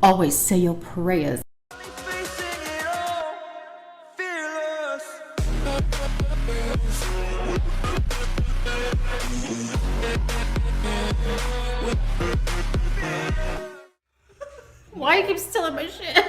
Always say your prayers. Why you keep stealing my shit?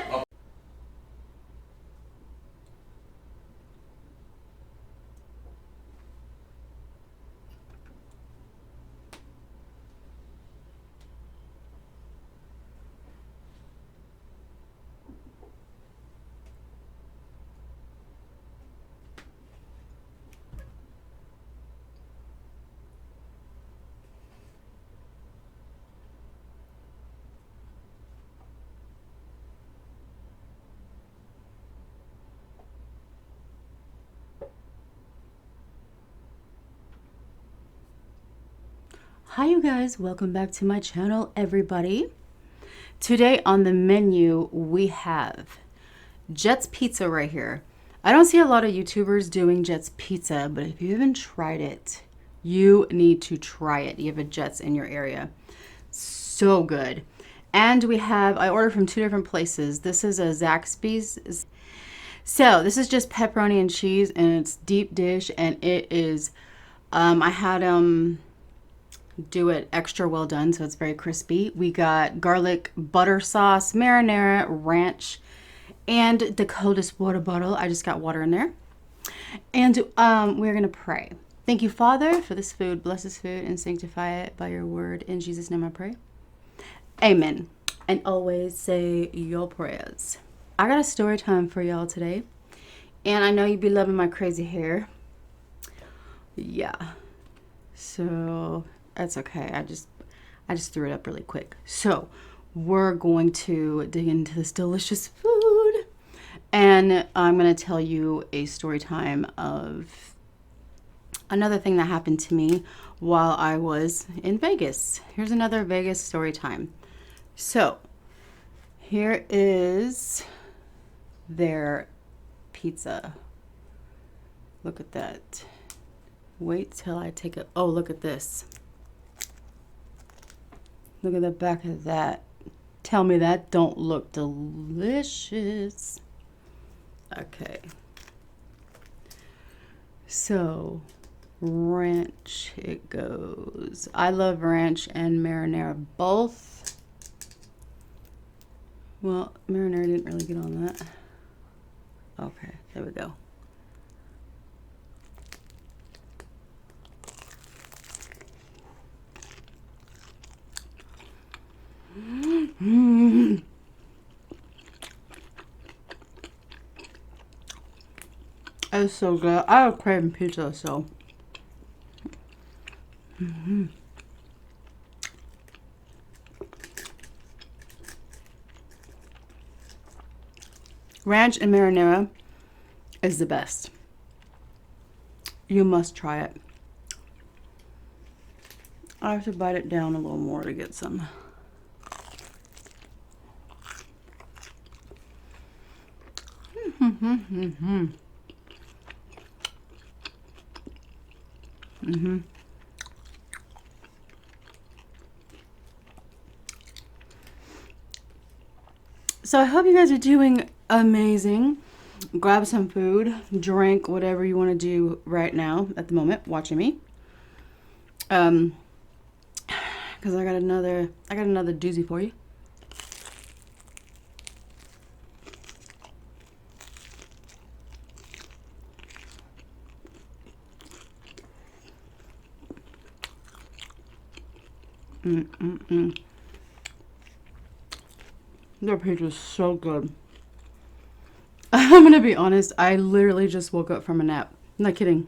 Hi you guys, welcome back to my channel, everybody. Today on the menu we have Jet's Pizza right here. I don't see a lot of YouTubers doing Jet's Pizza, but if you haven't tried it, you need to try it. You have a Jet's in your area. So good. And we have, I ordered from two different places. This is a Zaxby's. So this is just pepperoni and cheese, and it's deep dish, and it is, I had do it extra well done, so it's very crispy. We got garlic butter sauce, marinara, ranch, and the coldest water bottle. I just got water in there. And we're gonna pray. Thank you, Father, for this food. Bless this food and sanctify it by your word. In Jesus' name I pray. Amen. And always say your prayers. I got a story time for y'all today. And I know you'd be loving my crazy hair. Yeah. So that's okay. I just threw it up really quick. So we're going to dig into this delicious food, and I'm going to tell you a story time of another thing that happened to me while I was in Vegas. Here's another Vegas story time. So here is their pizza. Look at that. Wait till I take it. Oh, look at this. Look at the back of that. Tell me that don't look delicious. Okay. So, ranch it goes. I love ranch and marinara both. Well, marinara didn't really get on that. Okay, there we go. It's so good. I was craving pizza, so. Ranch and marinara is the best. You must try it. I have to bite it down a little more to get some. So I hope you guys are doing amazing. Grab some food, drink, whatever you want to do right now at the moment watching me. Because I got another doozy for you. Their pizza is so good. I'm gonna be honest, I literally just woke up from a nap. Not kidding.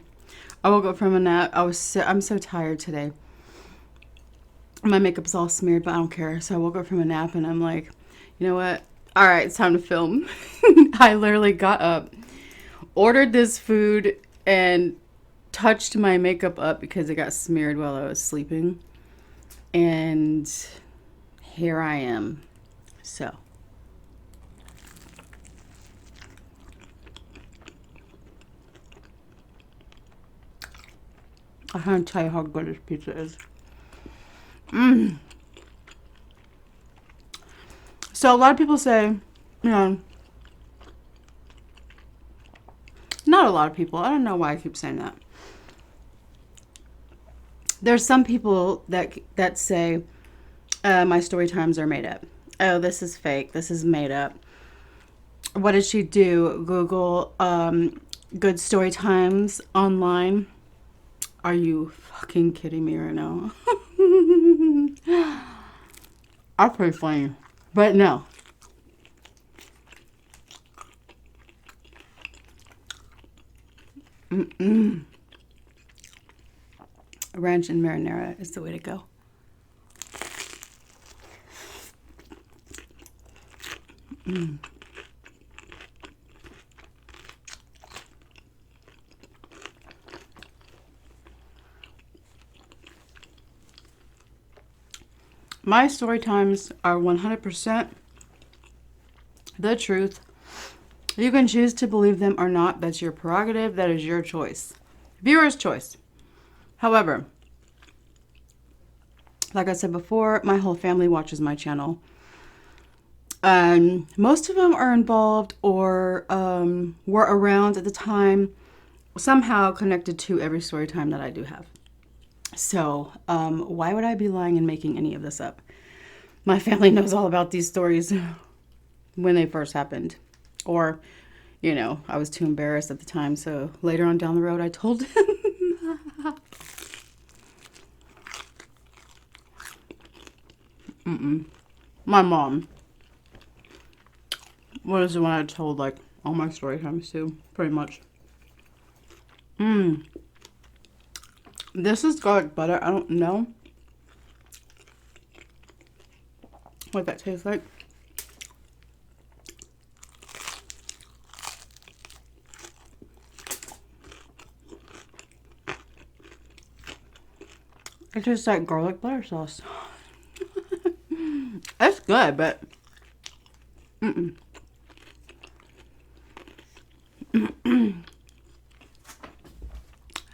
I woke up from a nap. I'm so tired today. My makeup's all smeared, but I don't care. So I woke up from a nap and I'm like, you know what? All right, it's time to film. I literally got up, ordered this food, and touched my makeup up because it got smeared while I was sleeping. And here I am. So. I can't tell you how good this pizza is. So a lot of people say, you know, not a lot of people. I don't know why I keep saying that. There's some people that say my story times are made up. Oh, this is fake. This is made up. What did she do? Google good story times online. Are you fucking kidding me right now? That's pretty funny. But no. Ranch and marinara is the way to go. My story times are 100% the truth. You can choose to believe them or not. That's your prerogative. That is your choice. Viewer's choice. However, like I said before, my whole family watches my channel. Most of them are involved or were around at the time, somehow connected to every story time that I do have. So why would I be lying and making any of this up? My family knows all about these stories when they first happened. Or, you know, I was too embarrassed at the time. So later on down the road, I told them. My mom was the one I told, like, all my story times too, pretty much. This is garlic butter. I don't know what that tastes like. It tastes like garlic butter sauce. It's good, but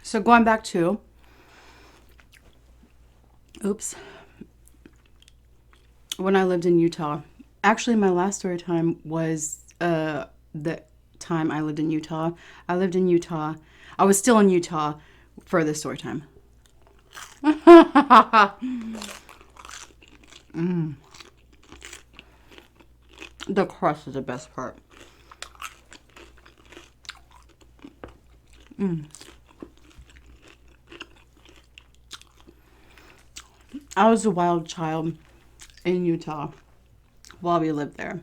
So going back to, when I lived in Utah. Actually, my last story time was the time I lived in Utah. I lived in Utah. I was still in Utah for this story time. The crust is the best part. I was a wild child in Utah while we lived there.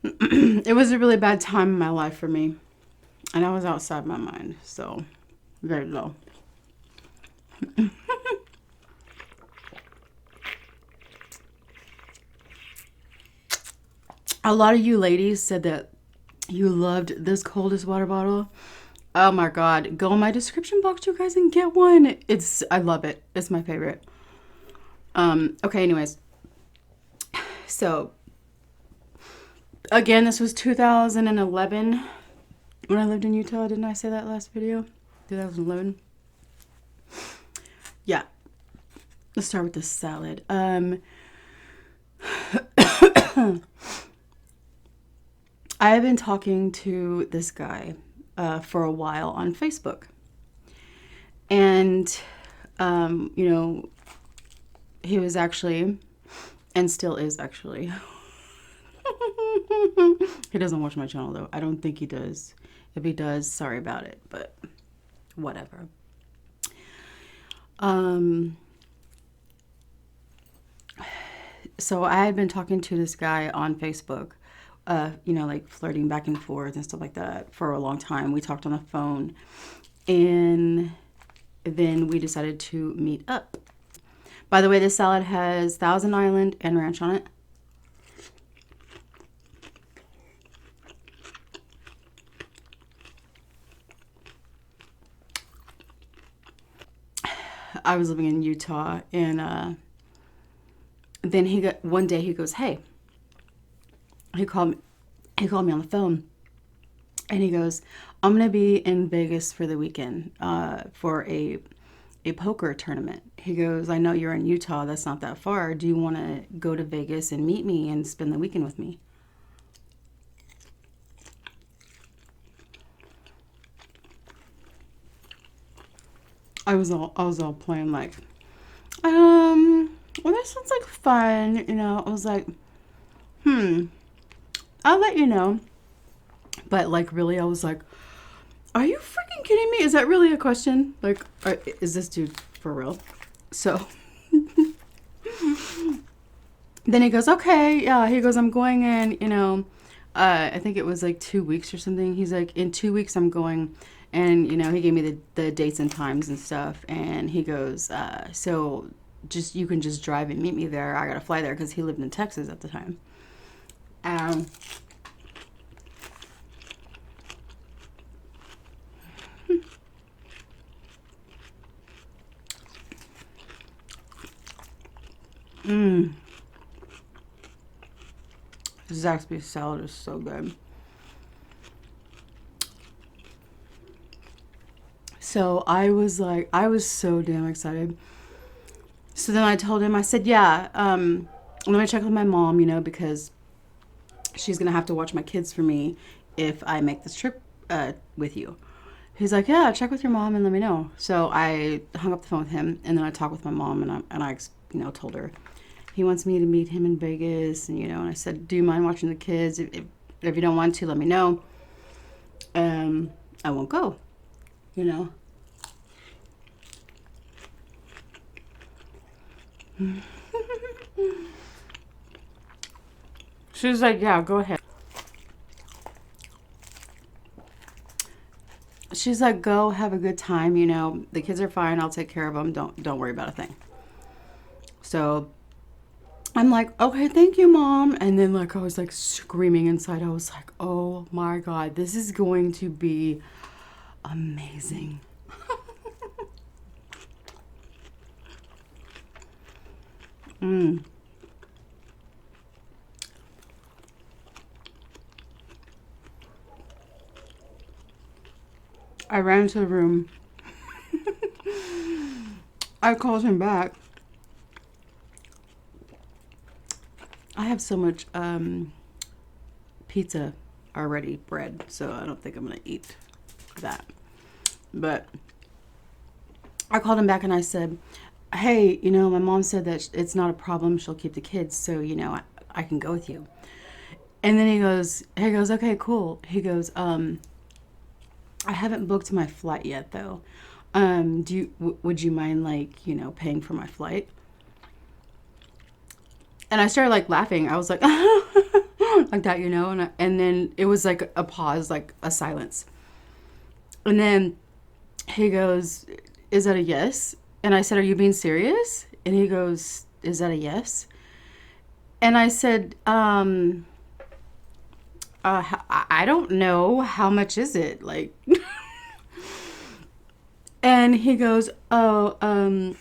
It was a really bad time in my life for me. And I was outside my mind. So, there you go. A lot of you ladies said that you loved this coldest water bottle. Oh my god. Go in my description box, you guys, and get one. I love it. It's my favorite. Okay, anyways. So, again, this was 2011 when I lived in Utah. Didn't I say that last video? 2011. Yeah. Let's start with the salad. I have been talking to this guy for a while on Facebook. And, you know, he was actually, and still is actually, he doesn't watch my channel though. I don't think he does. If he does, sorry about it, but whatever. So I had been talking to this guy on Facebook, you know, like flirting back and forth and stuff like that for a long time. We talked on the phone, and then we decided to meet up. By the way, this salad has Thousand Island and ranch on it. I was living in Utah, and then one day he goes, hey, he called me on the phone, and he goes, I'm gonna be in Vegas for the weekend for a a poker tournament. He goes, I know you're in Utah. That's not that far. Do you want to go to Vegas and meet me and spend the weekend with me? I was all playing like, well, that sounds like fun. You know, I was like, I'll let you know. But like, really, I was like, are you freaking kidding me? Is that really a question? Like, is this dude for real? So then he goes, okay, yeah. He goes, I'm going in, you know, I think it was like 2 weeks or something. He's like, in 2 weeks I'm going. And, you know, he gave me the dates and times and stuff. And he goes, so just, you can just drive and meet me there. I got to fly there because he lived in Texas at the time. Um, Zaxby's salad is so good. So I was like, I was so damn excited. So then I told him, I said, yeah, let me check with my mom, you know, because she's going to have to watch my kids for me if I make this trip with you. He's like, yeah, check with your mom and let me know. So I hung up the phone with him, and then I talked with my mom, and I you know, told her he wants me to meet him in Vegas, and you know, and I said, do you mind watching the kids? If you don't want to, let me know. I won't go, you know. She's like, yeah, go ahead. She's like, go have a good time, you know. The kids are fine. I'll take care of them. Don't worry about a thing. So I'm like, okay, thank you, mom. And then like I was like screaming inside. I was like, oh my God, this is going to be amazing. I ran into the room. I called him back. I have so much pizza already bread, so I don't think I'm gonna eat that. But I called him back and I said, hey, you know, my mom said that it's not a problem. She'll keep the kids, so you know, I can go with you. And then he goes, okay, cool. He goes, I haven't booked my flight yet though. Would you mind like, you know, paying for my flight? And I started like laughing. I was like, like that, you know, and then it was like a pause, like a silence. And then he goes, is that a yes? And I said, are you being serious? And he goes, is that a yes? And I said, I don't know. How much is it? Like, and he goes, oh, and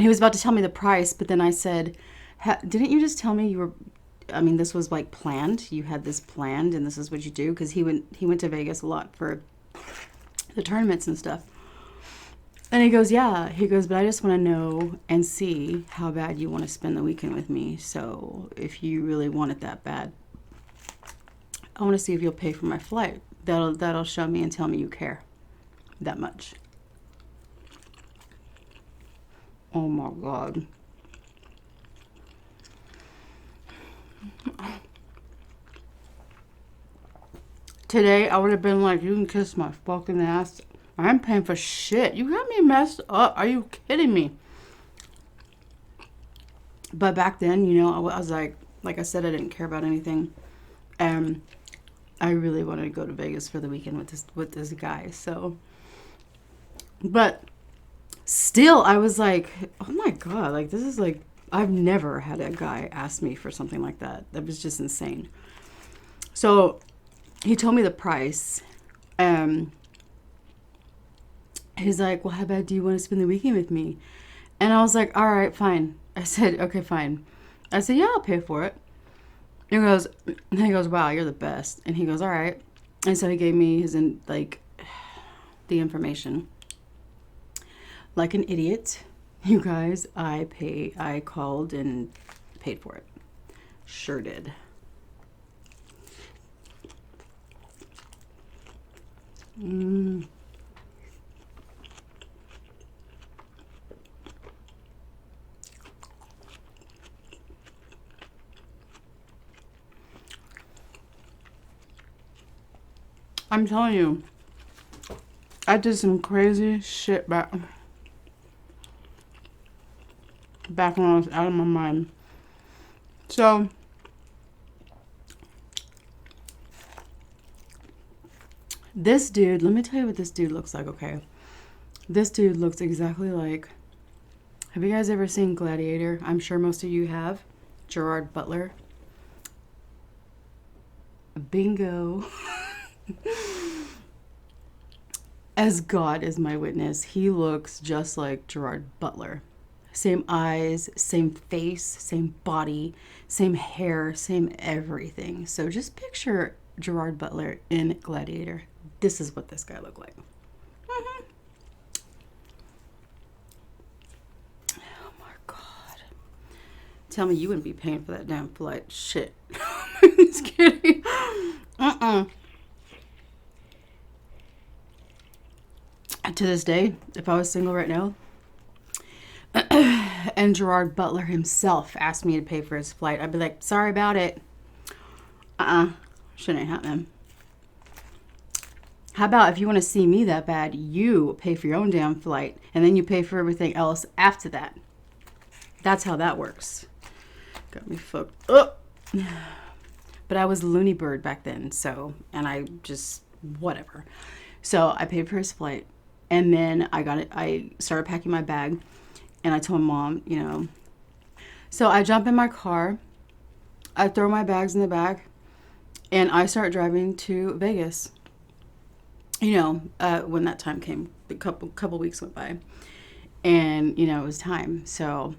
he was about to tell me the price, but then I said, didn't you just tell me you were, I mean, this was like planned. You had this planned and this is what you do. Cause he went to Vegas a lot for the tournaments and stuff. And he goes, yeah. He goes, but I just want to know and see how bad you want to spend the weekend with me. So if you really want it that bad, I want to see if you'll pay for my flight. That'll show me and tell me you care that much. Oh my God. Today I would have been like, you can kiss my fucking ass. I'm paying for shit. You got me messed up. Are you kidding me? But back then, you know, I was like I said, I didn't care about anything. I really wanted to go to Vegas for the weekend with this guy. So, but still, I was like, oh my God, like this is like, I've never had a guy ask me for something like that. That was just insane. So he told me the price. He's like, well, how bad do you want to spend the weekend with me? And I was like, all right, fine. I said, okay, fine. I said, yeah, I'll pay for it. He goes, wow, you're the best. And he goes, all right. And so he gave me the information. like an idiot. You guys, I called and paid for it. Sure did. I'm telling you, I did some crazy shit back when I was out of my mind. So this dude, let me tell you what this dude looks like, okay? This dude looks exactly like, have you guys ever seen Gladiator? I'm sure most of you have. Gerard Butler. Bingo. As God is my witness, he looks just like Gerard Butler. Same eyes, same face, same body, same hair, same everything. So just picture Gerard Butler in Gladiator. This is what this guy looked like. Oh my God. Tell me you wouldn't be paying for that damn flight. Shit. I'm just kidding. To this day, if I was single right now, and Gerard Butler himself asked me to pay for his flight, I'd be like, sorry about it. Shit ain't happening. How about if you want to see me that bad, you pay for your own damn flight, and then you pay for everything else after that. That's how that works. Got me fucked up. But I was loony bird back then, so, and I just, whatever. So I paid for his flight, and then I started packing my bag, and I told Mom, you know. So I jump in my car, I throw my bags in the back, and I start driving to Vegas. You know, when that time came, a couple weeks went by, and, you know, it was time. So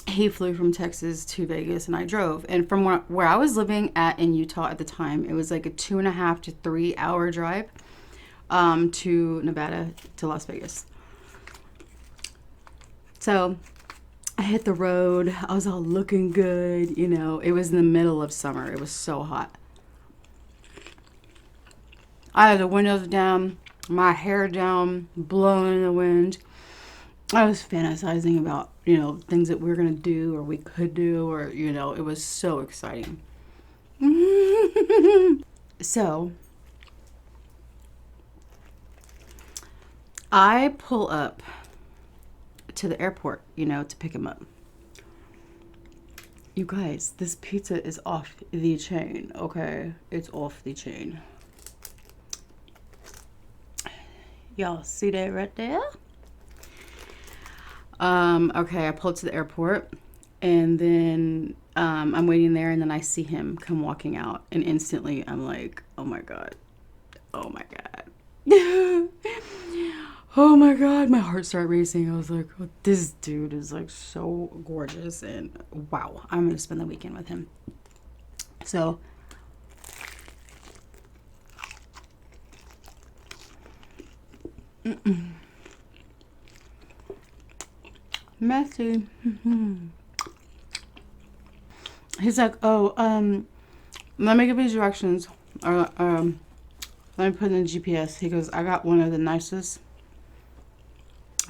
he flew from Texas to Vegas, and I drove. And from where I was living in Utah at the time, it was like a 2.5 to 3 hour drive to Nevada to Las Vegas. So I hit the road. I was all looking good. You know, it was in the middle of summer. It was so hot. I had the windows down, my hair down, blowing in the wind. I was fantasizing about, you know, things that we were going to do or we could do, or, you know, it was so exciting. So I pull up to the airport, you know, to pick him up. You guys, this pizza is off the chain, okay? It's off the chain. Y'all see that right there? Okay, I pulled to the airport, and then I'm waiting there, and then I see him come walking out, and instantly I'm like, oh my God. Oh my God. Oh my God. My heart started racing. I was like, oh, this dude is like so gorgeous, and wow, I'm going to spend the weekend with him. So messy. He's like, oh, let me give you directions. Let me put in the GPS. He goes, I got one of the nicest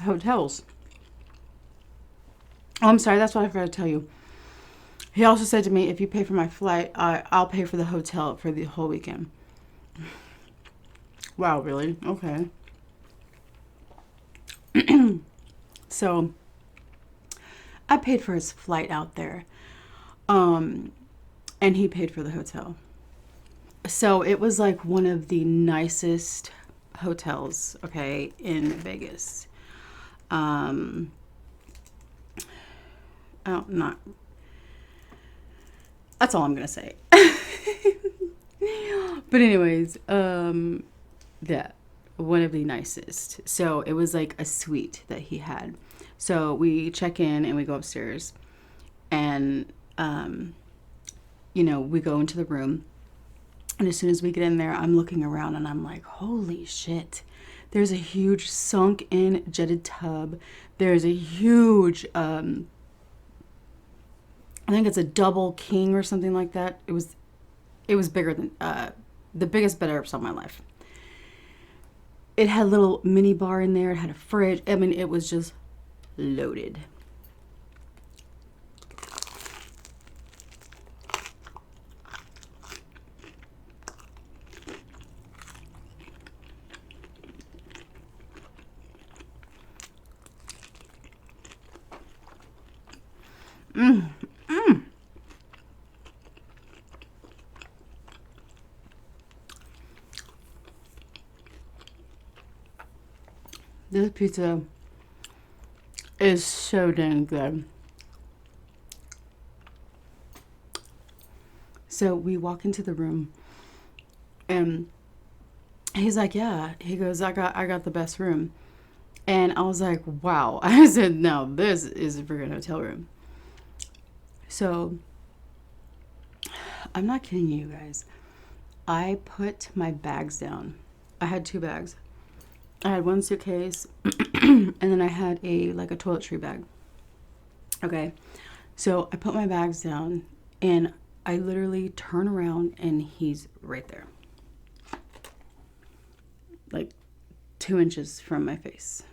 hotels. Oh, I'm sorry. That's what I forgot to tell you. He also said to me, if you pay for my flight, I'll pay for the hotel for the whole weekend. Wow, really? Okay. So I paid for his flight out there. And he paid for the hotel. So it was like one of the nicest hotels, okay, in Vegas. That's all I'm gonna say. But anyways, yeah, one of the nicest. So it was like a suite that he had. So we check in and we go upstairs, and you know, we go into the room, and as soon as we get in there, I'm looking around and I'm like, holy shit, There's a huge sunk in jetted tub. There's a huge, I think it's a double king or something like that. It was bigger than, the biggest bed I ever saw in my life. It had a little mini bar in there. It had a fridge. I mean, it was just loaded. This pizza is so dang good. So we walk into the room and he's like, yeah. He goes, I got the best room. And I was like, wow. I said, no, this is a freaking hotel room. So I'm not kidding you guys. I put my bags down. I had 2 bags. I had 1 suitcase and then I had a toiletry bag. Okay. So I put my bags down and I literally turn around and he's right there. Like 2 inches from my face.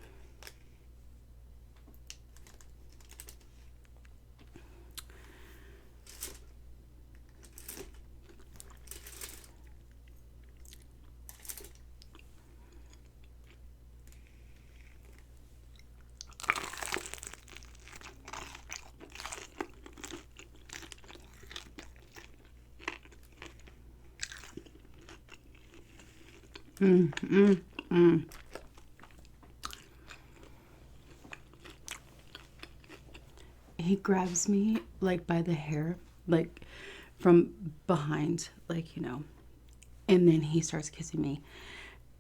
He grabs me like by the hair, like from behind, like, you know, and then he starts kissing me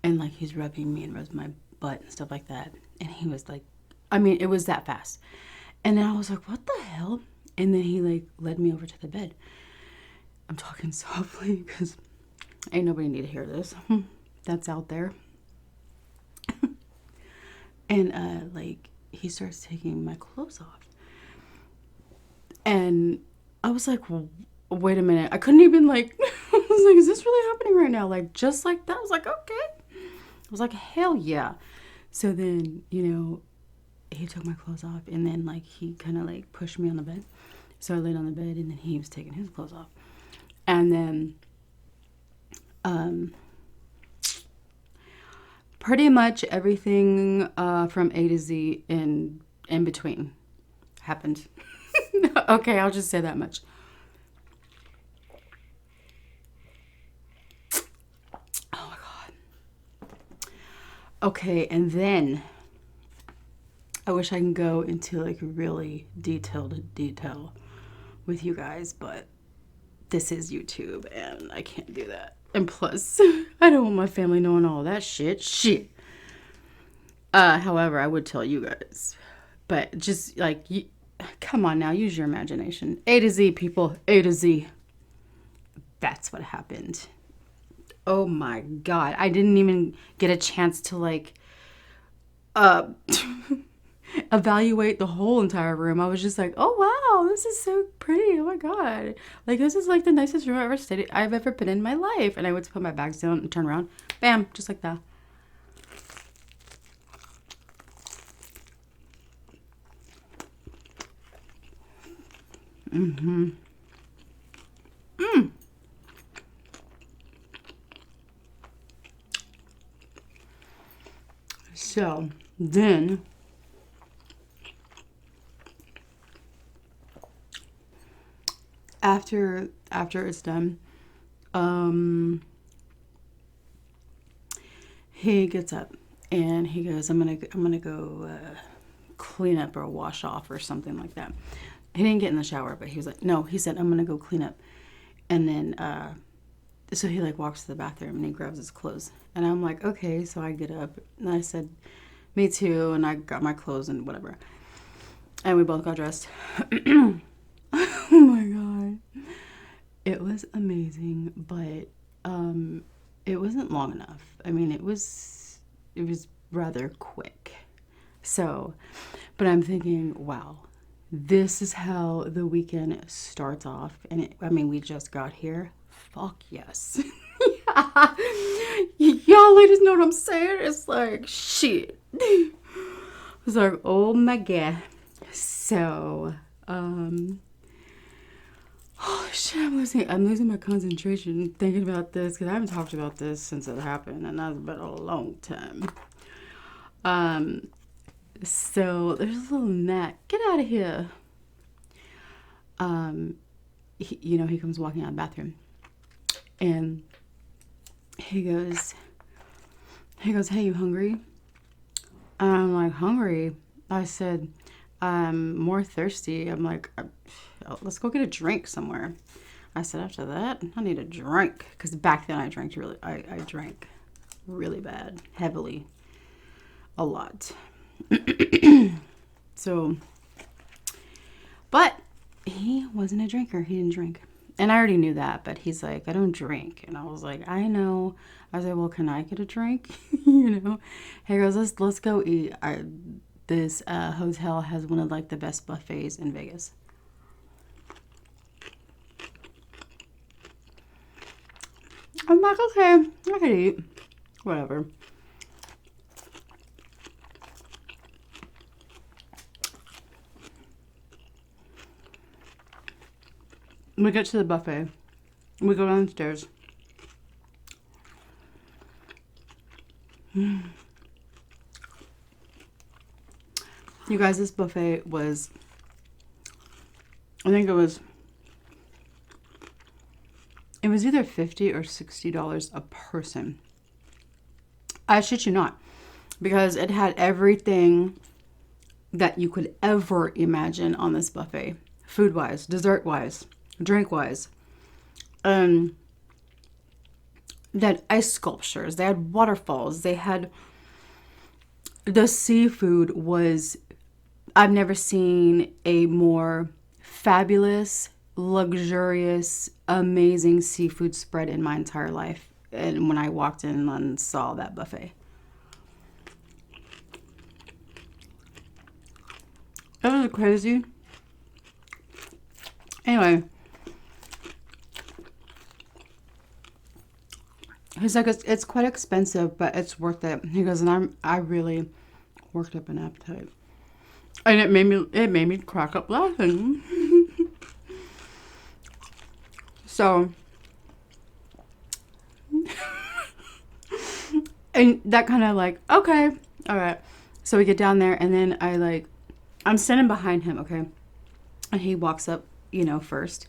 and like he's rubbing me and rubs my butt and stuff like that. And he was like, I mean, it was that fast. And then I was like, what the hell? And then he like led me over to the bed. I'm talking softly because ain't nobody need to hear this. That's out there. And like he starts taking my clothes off. And I was like, well, wait a minute. I couldn't even like, I was like, is this really happening right now? Like, just like that. I was like, okay. I was like, hell yeah. So then, you know, he took my clothes off and then like he kind of like pushed me on the bed. So I laid on the bed and then he was taking his clothes off. And then, pretty much everything from A to Z in between happened. Okay, I'll just say that much. Oh my God. Okay, and then I wish I can go into like really detailed detail with you guys, but this is YouTube and I can't do that. And plus, I don't want my family knowing all that shit. However, I would tell you guys. But just like, come on now, use your imagination. A to Z, people. A to Z. That's what happened. Oh my God. I didn't even get a chance to like evaluate the whole entire room. I was just like, oh wow, this is so pretty. Oh my God. Like this is like the nicest room I've ever been in my life. And I went to put my bags down and turn around. Bam, just like that. So then after it's done, he gets up and he goes, I'm gonna go clean up or wash off or something like that. He didn't get in the shower, but he was like, no, he said, I'm gonna go clean up. And then so he like walks to the bathroom and he grabs his clothes. And I'm like, okay. So I get up and I said, me too. And I got my clothes and whatever. And we both got dressed. Oh my God. It was amazing, but it wasn't long enough. I mean, it was rather quick. So, but I'm thinking, wow, this is how the weekend starts off. And I mean, we just got here. Fuck yes. Y'all ladies know what I'm saying? It's like, shit. It's like, oh my God. So, oh shit, I'm losing my concentration thinking about this because I haven't talked about this since it happened, and that's been a long time. So there's a little gnat. Get out of here. He comes walking out of the bathroom, and he goes, hey, you hungry? And I'm like, hungry? I said, I'm more thirsty. I'm like, let's go get a drink somewhere. I said, after that, I need a drink. Because back then I drank really bad, heavily, a lot. So, but he wasn't a drinker. He didn't drink. And I already knew that, but he's like, I don't drink. And I was like, I know. I was like, well, can I get a drink? He goes, let's go eat. This hotel has one of like the best buffets in Vegas. I'm like, okay, I can eat. Whatever. We get to the buffet. We go downstairs. You guys, this buffet was, I think it was either $50 or $60 a person. I shit you not, because it had everything that you could ever imagine on this buffet, food-wise, dessert-wise, drink-wise. They had ice sculptures, they had waterfalls, they had, the seafood was, I've never seen a more fabulous, luxurious, amazing seafood spread in my entire life. And when I walked in and saw that buffet, it was crazy. Anyway, he's like, it's quite expensive, but it's worth it. He goes, and I really worked up an appetite, and it made me crack up laughing. So, and that kind of like, okay, all right. So we get down there, and then I'm standing behind him, okay, and he walks up, first.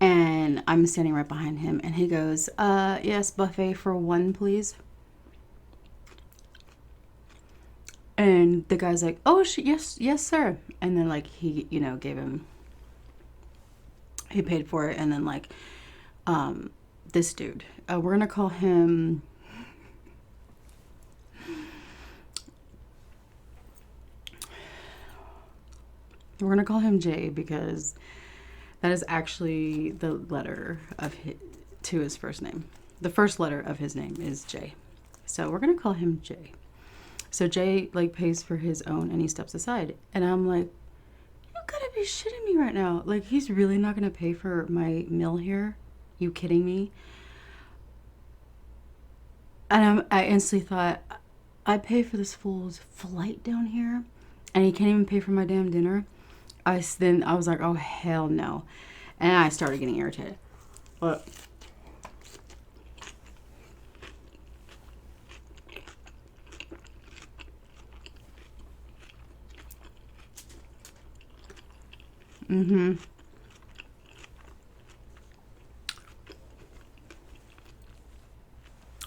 And I'm standing right behind him, and he goes, yes, buffet for one, please. And the guy's like, oh, yes, sir. And then he, gave him, he paid for it. And then this dude, we're going to call him, Jay, because that is actually the letter to his first name. The first letter of his name is J. So we're going to call him Jay. So Jay pays for his own, and he steps aside. And I'm like, you gotta be shitting me right now. He's really not going to pay for my meal here? You kidding me? And I instantly thought, I pay for this fool's flight down here, and he can't even pay for my damn dinner. I was like, oh, hell no. And I started getting irritated. But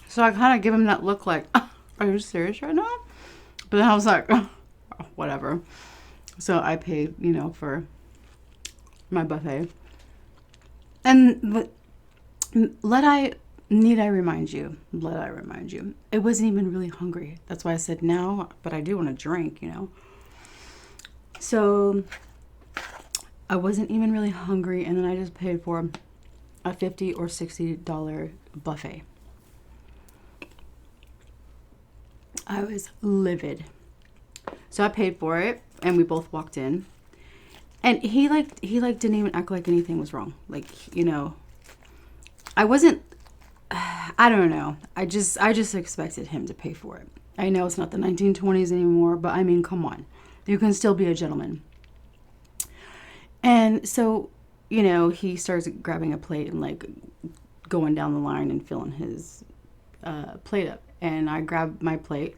so I kind of give him that look like, are you serious right now? But then I was like, oh, whatever. So I paid, for my buffet. And need I remind you, it wasn't even really hungry. That's why I said no, but I do want to drink, So I wasn't even really hungry, and then I just paid for a $50 or $60 buffet. I was livid. So I paid for it, and we both walked in. And he didn't even act like anything was wrong. Like, you know, I wasn't, I don't know. I just expected him to pay for it. I know it's not the 1920s anymore, but I mean, come on. You can still be a gentleman. And so, you know, he starts grabbing a plate and like going down the line and filling his plate up. And I grabbed my plate.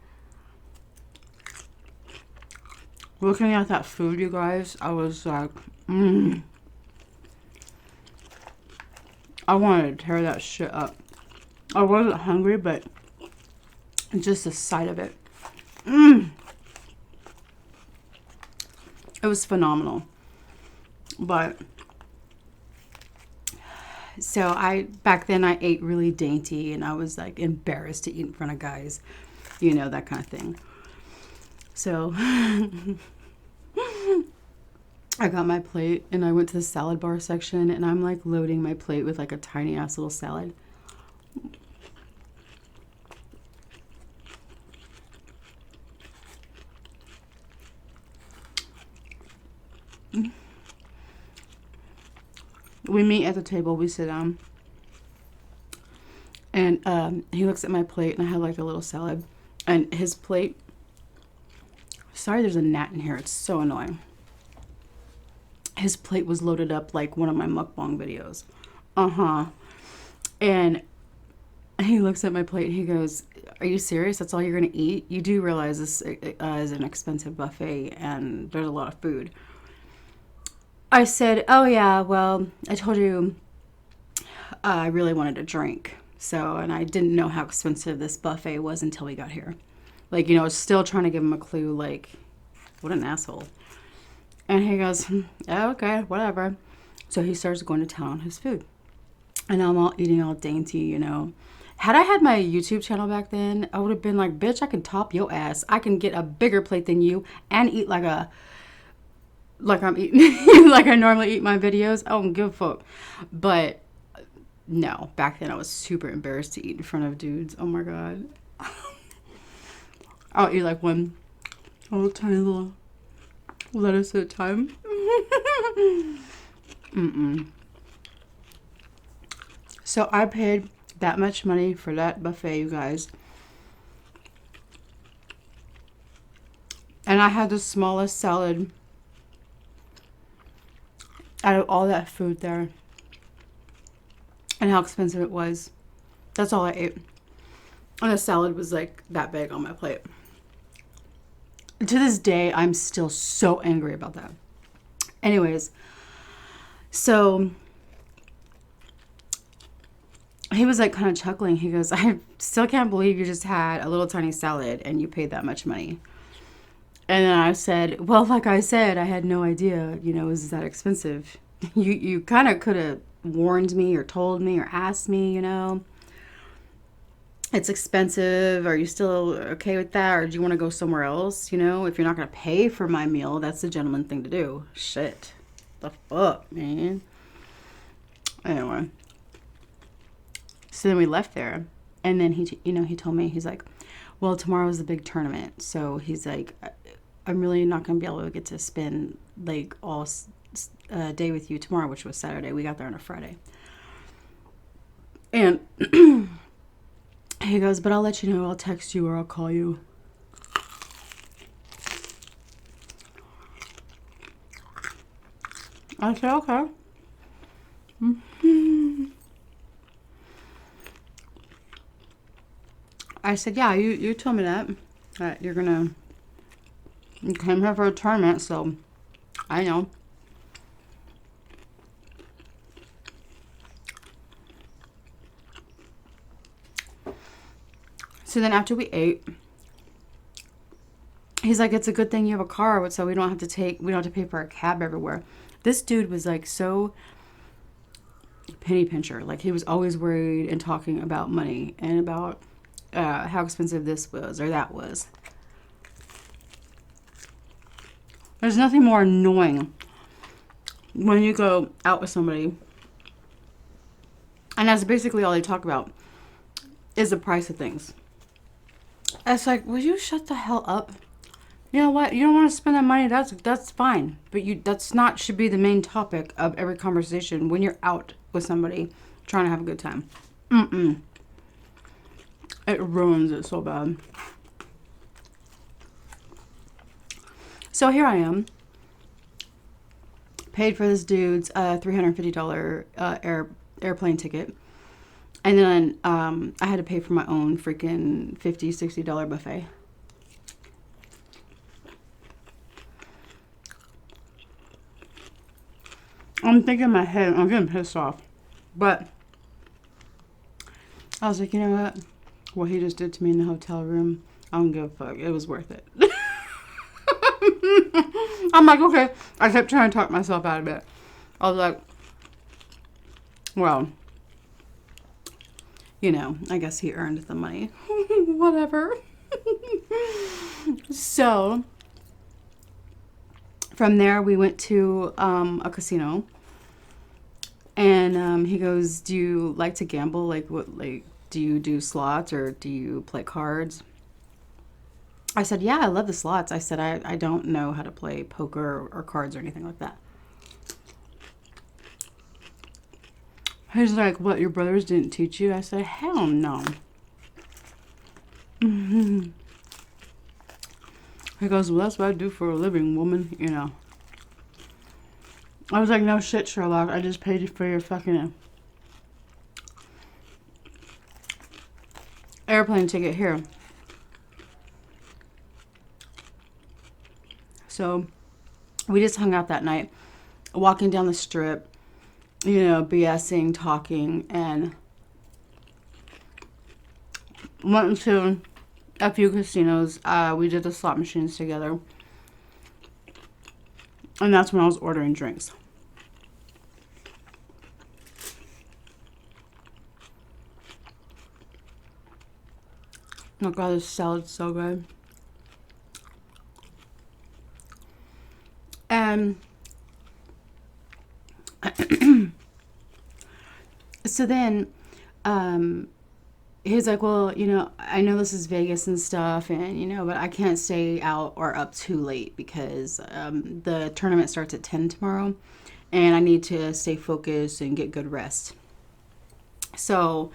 Looking at that food, you guys, I was like, I wanted to tear that shit up. I wasn't hungry, but just the sight of it. It was phenomenal. But, so back then I ate really dainty and I was like embarrassed to eat in front of guys. You know, that kind of thing. So, I got my plate and I went to the salad bar section and I'm like loading my plate with like a tiny ass little salad. We meet at the table, we sit down. And he looks at my plate and I have like a little salad. And his plate, sorry there's a gnat in here, it's so annoying. His plate was loaded up like one of my mukbang videos. And he looks at my plate and he goes, "Are you serious? That's all you're going to eat? You do realize this is an expensive buffet and there's a lot of food." I said, "Oh yeah, well, I told you I really wanted a drink. So, and I didn't know how expensive this buffet was until we got here." Like, you know, I was still trying to give him a clue, like, what an asshole. And he goes, "Oh, okay, whatever." So he starts going to town on his food. And I'm all eating all dainty, you know. Had I had my YouTube channel back then, I would have been like, "Bitch, I can top your ass. I can get a bigger plate than you and eat like I'm eating, like I normally eat my videos. I don't give a fuck." But no, back then I was super embarrassed to eat in front of dudes. Oh my God. I'll eat like one little tiny little lettuce at a time. So I paid that much money for that buffet, you guys. And I had the smallest salad out of all that food there. And how expensive it was. That's all I ate. And the salad was like that big on my plate. To this day, I'm still so angry about that. Anyways, so he was like kind of chuckling. He goes, "I still can't believe you just had a little tiny salad and you paid that much money." And then I said, "Well, like I said, I had no idea, you know, it was that expensive. You kind of could have warned me or told me or asked me, you know. It's expensive. Are you still okay with that? Or do you want to go somewhere else? You know, if you're not going to pay for my meal, that's the gentleman thing to do." Shit. The fuck, man. Anyway. So then we left there. And then he told me, he's like, "Well, tomorrow's the big tournament." So he's like, "I'm really not going to be able to get to spend like all day with you tomorrow," which was Saturday. We got there on a Friday. And he goes, "But I'll let you know. I'll text you or I'll call you." I said, "Okay." I said, "Yeah, you told me that you came here for a tournament, so I know." So then after we ate, he's like, "It's a good thing you have a car, so we don't have to pay for a cab everywhere." This dude was like so penny pincher. Like he was always worried and talking about money and about how expensive this was or that was. There's nothing more annoying when you go out with somebody and that's basically all they talk about is the price of things. It's like, will you shut the hell up? You know what? You don't want to spend that money. That's fine. But that's not should be the main topic of every conversation when you're out with somebody trying to have a good time. It ruins it so bad. So here I am, paid for this dude's $350 airplane ticket. And then I had to pay for my own freaking $50, $60 buffet. I'm thinking in my head, I'm getting pissed off. But I was like, you know what he just did to me in the hotel room, I don't give a fuck. It was worth it. I'm like, okay. I kept trying to talk myself out of it. I was like, well, you know, I guess he earned the money. Whatever. So from there, we went to a casino. And he goes, do you like to gamble? Like, do you do slots or do you play cards? I said, yeah, I love the slots. I said, I don't know how to play poker or cards or anything like that. He's like, what, your brothers didn't teach you? I said, hell no. He goes, well, that's what I do for a living, woman, you know. I was like, no shit, Sherlock. I just paid you for your fucking airplane ticket here. So we just hung out that night, walking down the strip, you know, BSing, talking, and went to a few casinos. We did the slot machines together. And that's when I was ordering drinks. Oh god, this salad's so good. And so then he was like, well, you know, I know this is Vegas and stuff, and, you know, but I can't stay out or up too late because the tournament starts at 10 tomorrow, and I need to stay focused and get good rest. So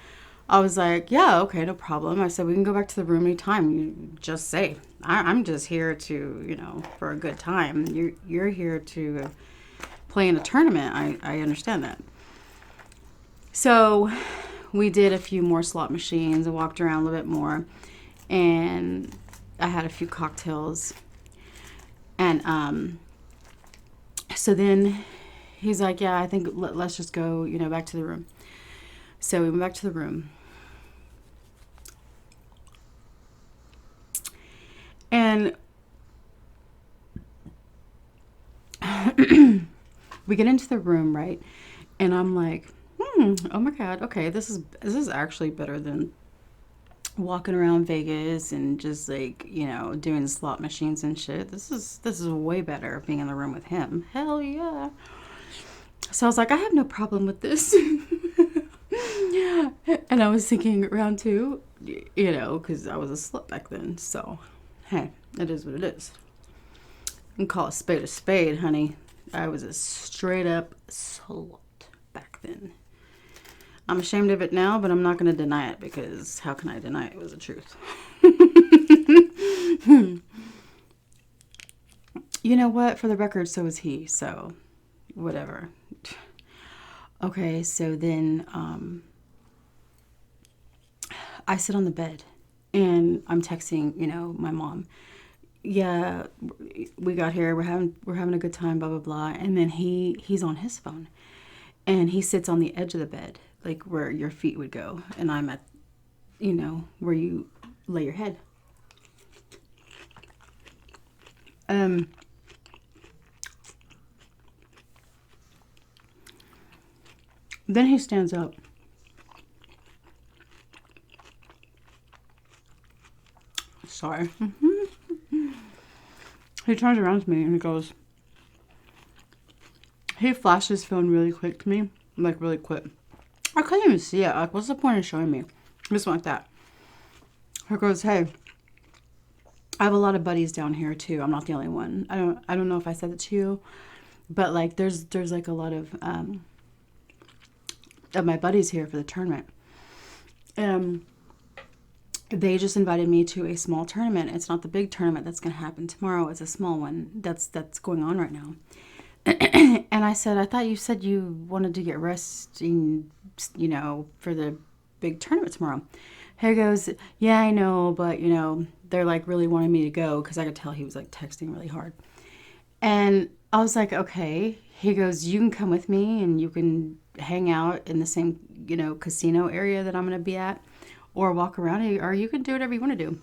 I was like, yeah, okay, no problem. I said, we can go back to the room anytime. You just say, I'm just here to, you know, for a good time. You're here to play in a tournament. I understand that. So we did a few more slot machines and walked around a little bit more, and I had a few cocktails. And so then he's like, yeah, I think let's just go, you know, back to the room. So we went back to the room. And we get into the room, right? And I'm like, oh my god, okay, this is actually better than walking around Vegas and just like, you know, doing slot machines and shit. This is way better being in the room with him. Hell yeah. So I was like, I have no problem with this. And I was thinking round two, you know, because I was a slut back then. So, hey, it is what it is. You can call a spade, honey. I was a straight up slut back then. I'm ashamed of it now, but I'm not going to deny it because how can I deny it was the truth? You know what? For the record, so is he. So, whatever. Okay, so then I sit on the bed and I'm texting, you know, my mom. Yeah, we got here. We're having a good time. Blah blah blah. And then he's on his phone, and he sits on the edge of the bed, like where your feet would go, and I'm at, you know, where you lay your head. Then he stands up. Sorry. He turns around to me and he goes, he flashed his phone really quick to me, like really quick. I couldn't even see it. Like, what's the point of showing me? Just like that. He goes, hey, I have a lot of buddies down here too. I'm not the only one. I don't know if I said it to you, but like there's like a lot of my buddies here for the tournament. They just invited me to a small tournament. It's not the big tournament that's going to happen tomorrow. It's a small one that's going on right now. And I said, I thought you said you wanted to get resting, you know, for the big tournament tomorrow. He goes, yeah, I know, but, you know, they're like really wanting me to go because I could tell he was like texting really hard. And I was like, okay. He goes, you can come with me and you can hang out in the same, you know, casino area that I'm going to be at, or walk around, or you can do whatever you want to do.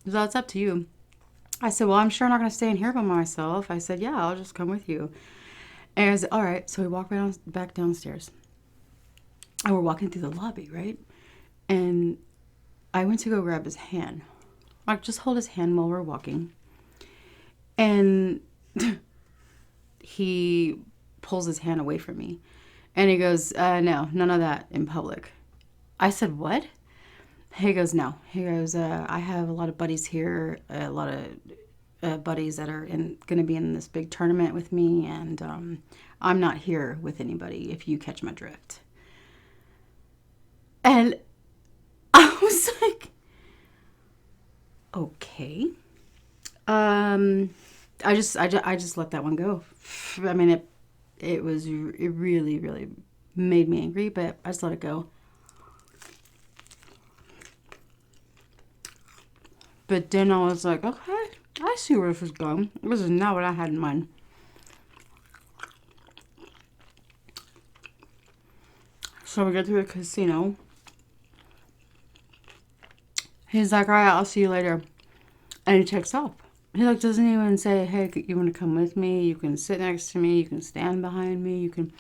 So it's up to you. I said, well, I'm sure I'm not going to stay in here by myself. I said, yeah, I'll just come with you. And I said, all right. So we walked back downstairs. And we're walking through the lobby, right? And I went to go grab his hand. Like, just hold his hand while we're walking. And he pulls his hand away from me. And he goes, no, none of that in public. I said, what? He goes, no. He goes, I have a lot of buddies here, a lot of buddies that are going to be in this big tournament with me, and I'm not here with anybody, if you catch my drift. And I was like, okay. I just let that one go. I mean, it really, really made me angry, but I just let it go. But then I was like, okay, I see where this is going. This is not what I had in mind. So we get to the casino. He's like, all right, I'll see you later. And he takes off. He like doesn't even say, hey, you want to come with me? You can sit next to me. You can stand behind me. You can,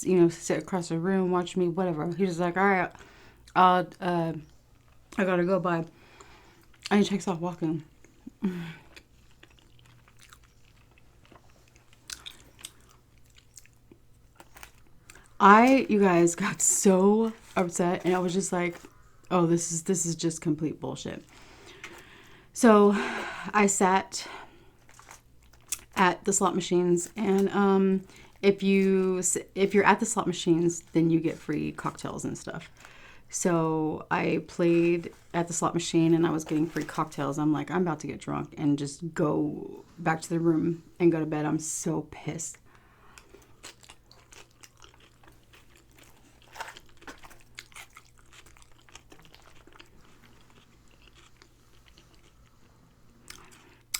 you know, sit across the room, watch me, whatever. He's just like, all right, I gotta go, bye. And he takes off walking. You guys, got so upset, and I was just like, oh, this is just complete bullshit. So I sat at the slot machines, and if you're at the slot machines, then you get free cocktails and stuff. So I played at the slot machine and I was getting free cocktails. I'm like, I'm about to get drunk and just go back to the room and go to bed. I'm so pissed.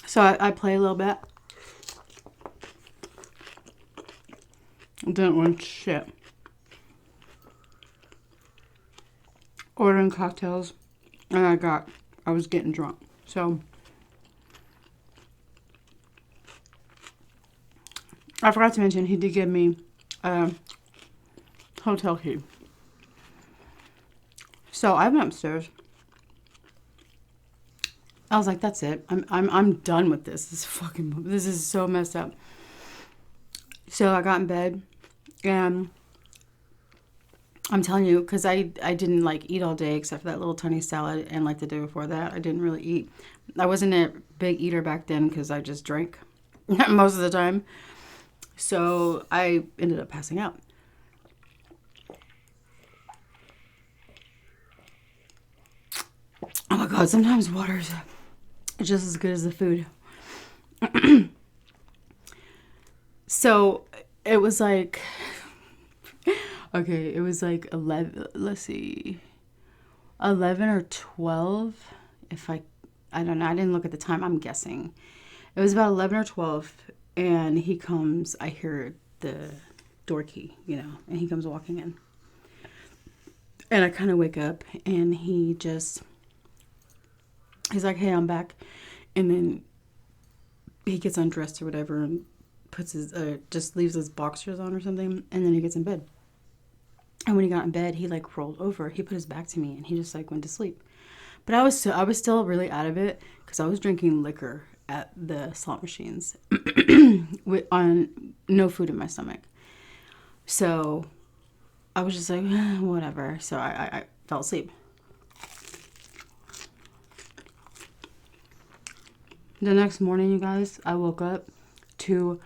So I play a little bit. Didn't win shit. Ordering cocktails, and I was getting drunk. So I forgot to mention he did give me a hotel key. So I went upstairs. I was like, that's it. I'm done with this. This is so messed up. So I got in bed, and I'm telling you, because I didn't like eat all day except for that little tiny salad, and like the day before that, I didn't really eat. I wasn't a big eater back then because I just drank most of the time. So I ended up passing out. Oh my God, sometimes water's just as good as the food. So it was like, okay, it was like 11, let's see, 11 or 12. I don't know, I didn't look at the time, I'm guessing. It was about 11 or 12, and he comes, I hear the door key, you know, and he comes walking in. And I kind of wake up, and he's like, hey, I'm back. And then he gets undressed or whatever and puts his, just leaves his boxers on or something, and then he gets in bed. And when he got in bed, he like rolled over, he put his back to me, and he just like went to sleep. But I was still really out of it because I was drinking liquor at the slot machines on no food in my stomach. So I was just like, whatever. So I fell asleep. The next morning, you guys, I woke up to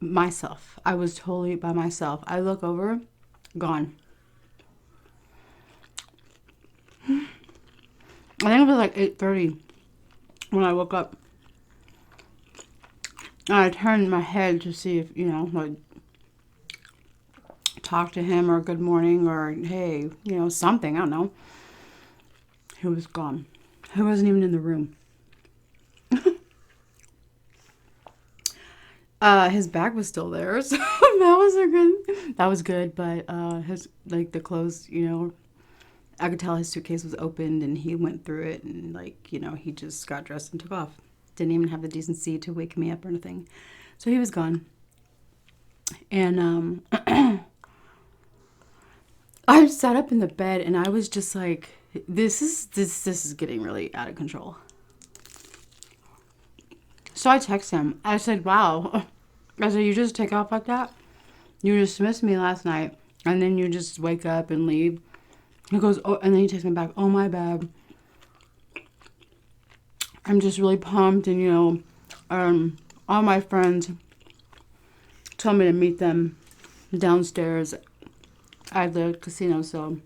myself. I was totally by myself. I look over, gone. I think it was like 8:30 when I woke up. And I turned my head to see if, like, talk to him or good morning or hey, something. I don't know. He was gone. He wasn't even in the room. His bag was still there, so that was good. But his, like, the clothes, I could tell his suitcase was opened and he went through it and, like, he just got dressed and took off. Didn't even have the decency to wake me up or anything. So he was gone. And I sat up in the bed and I was just like, this is getting really out of control. So I texted him. I said, wow. I said, you just take off like that? You dismissed me last night and then you just wake up and leave. He goes, oh, and then he takes me back. Oh, my bad. I'm just really pumped. And, all my friends told me to meet them downstairs at the casino. So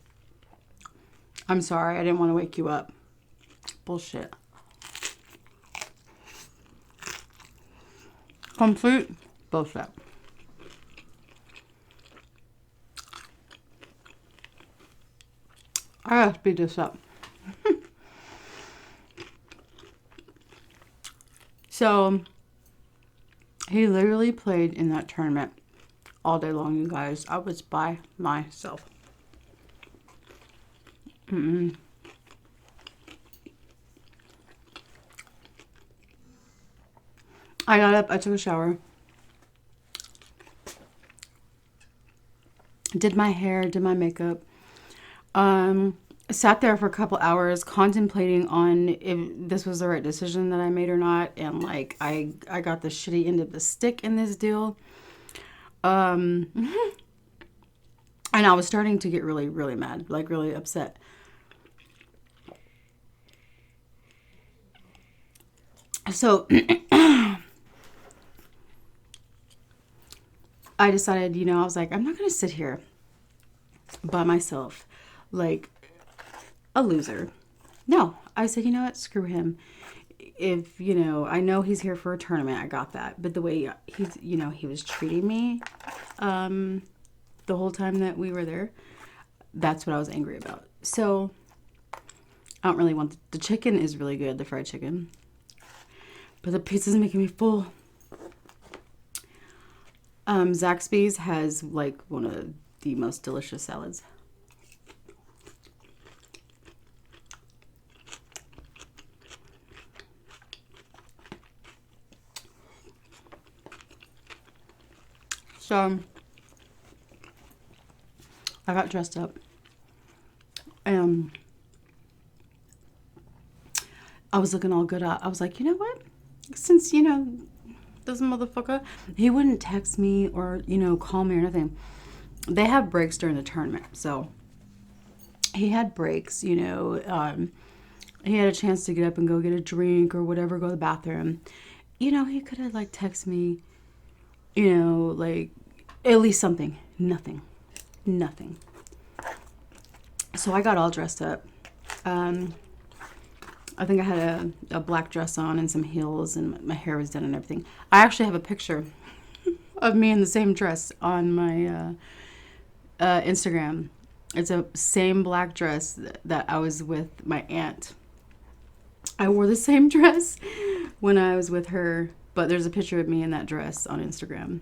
I'm sorry. I didn't want to wake you up. Bullshit. Complete bullshit. I gotta speed this up. So, he literally played in that tournament all day long, you guys. I was by myself. I got up, I took a shower. Did my hair, did my makeup. Sat there for a couple hours contemplating on if this was the right decision that I made or not. And, like, I got the shitty end of the stick in this deal. And I was starting to get really, really mad, like really upset. So I decided, I was like, I'm not going to sit here by myself like a loser. No, I said, you know what? Screw him. If, I know he's here for a tournament. I got that. But the way he's, he was treating me the whole time that we were there, that's what I was angry about. So I don't really want the chicken is really good, the fried chicken. But the pizza's making me full. Zaxby's has, like, one of the most delicious salads. So I got dressed up and I was looking all good. I was like, you know what? Since, this motherfucker, he wouldn't text me or, call me or nothing. They have breaks during the tournament. So he had breaks, he had a chance to get up and go get a drink or whatever, go to the bathroom. He could have, like, texted me, like, at least something. Nothing. So I got all dressed up. I think I had a black dress on and some heels and my hair was done and everything. I actually have a picture of me in the same dress on my Instagram. It's a same black dress that I was with my aunt. I wore the same dress when I was with her, but there's a picture of me in that dress on Instagram.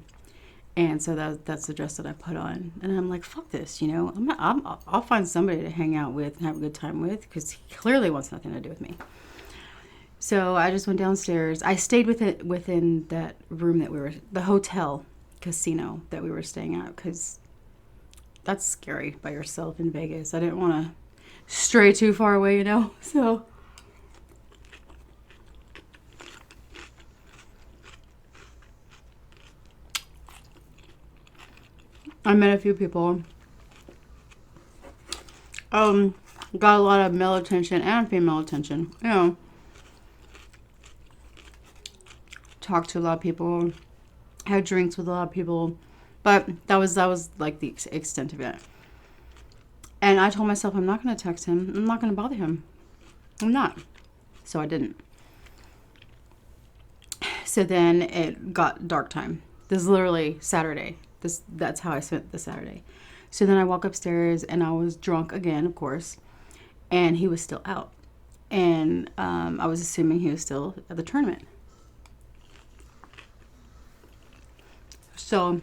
And so that's the dress that I put on. And I'm like, fuck this, I'll find somebody to hang out with and have a good time with because he clearly wants nothing to do with me. So I just went downstairs. I stayed within that room the hotel casino that we were staying at because that's scary by yourself in Vegas. I didn't want to stray too far away, so... I met a few people. Got a lot of male attention and female attention. talked to a lot of people, had drinks with a lot of people, but that was like the extent of it. And I told myself I'm not going to text him. I'm not going to bother him. I'm not. So I didn't. So then it got dark time. This is literally Saturday. That's how I spent the Saturday. So then I walk upstairs and I was drunk again, of course, and he was still out. And I was assuming he was still at the tournament. So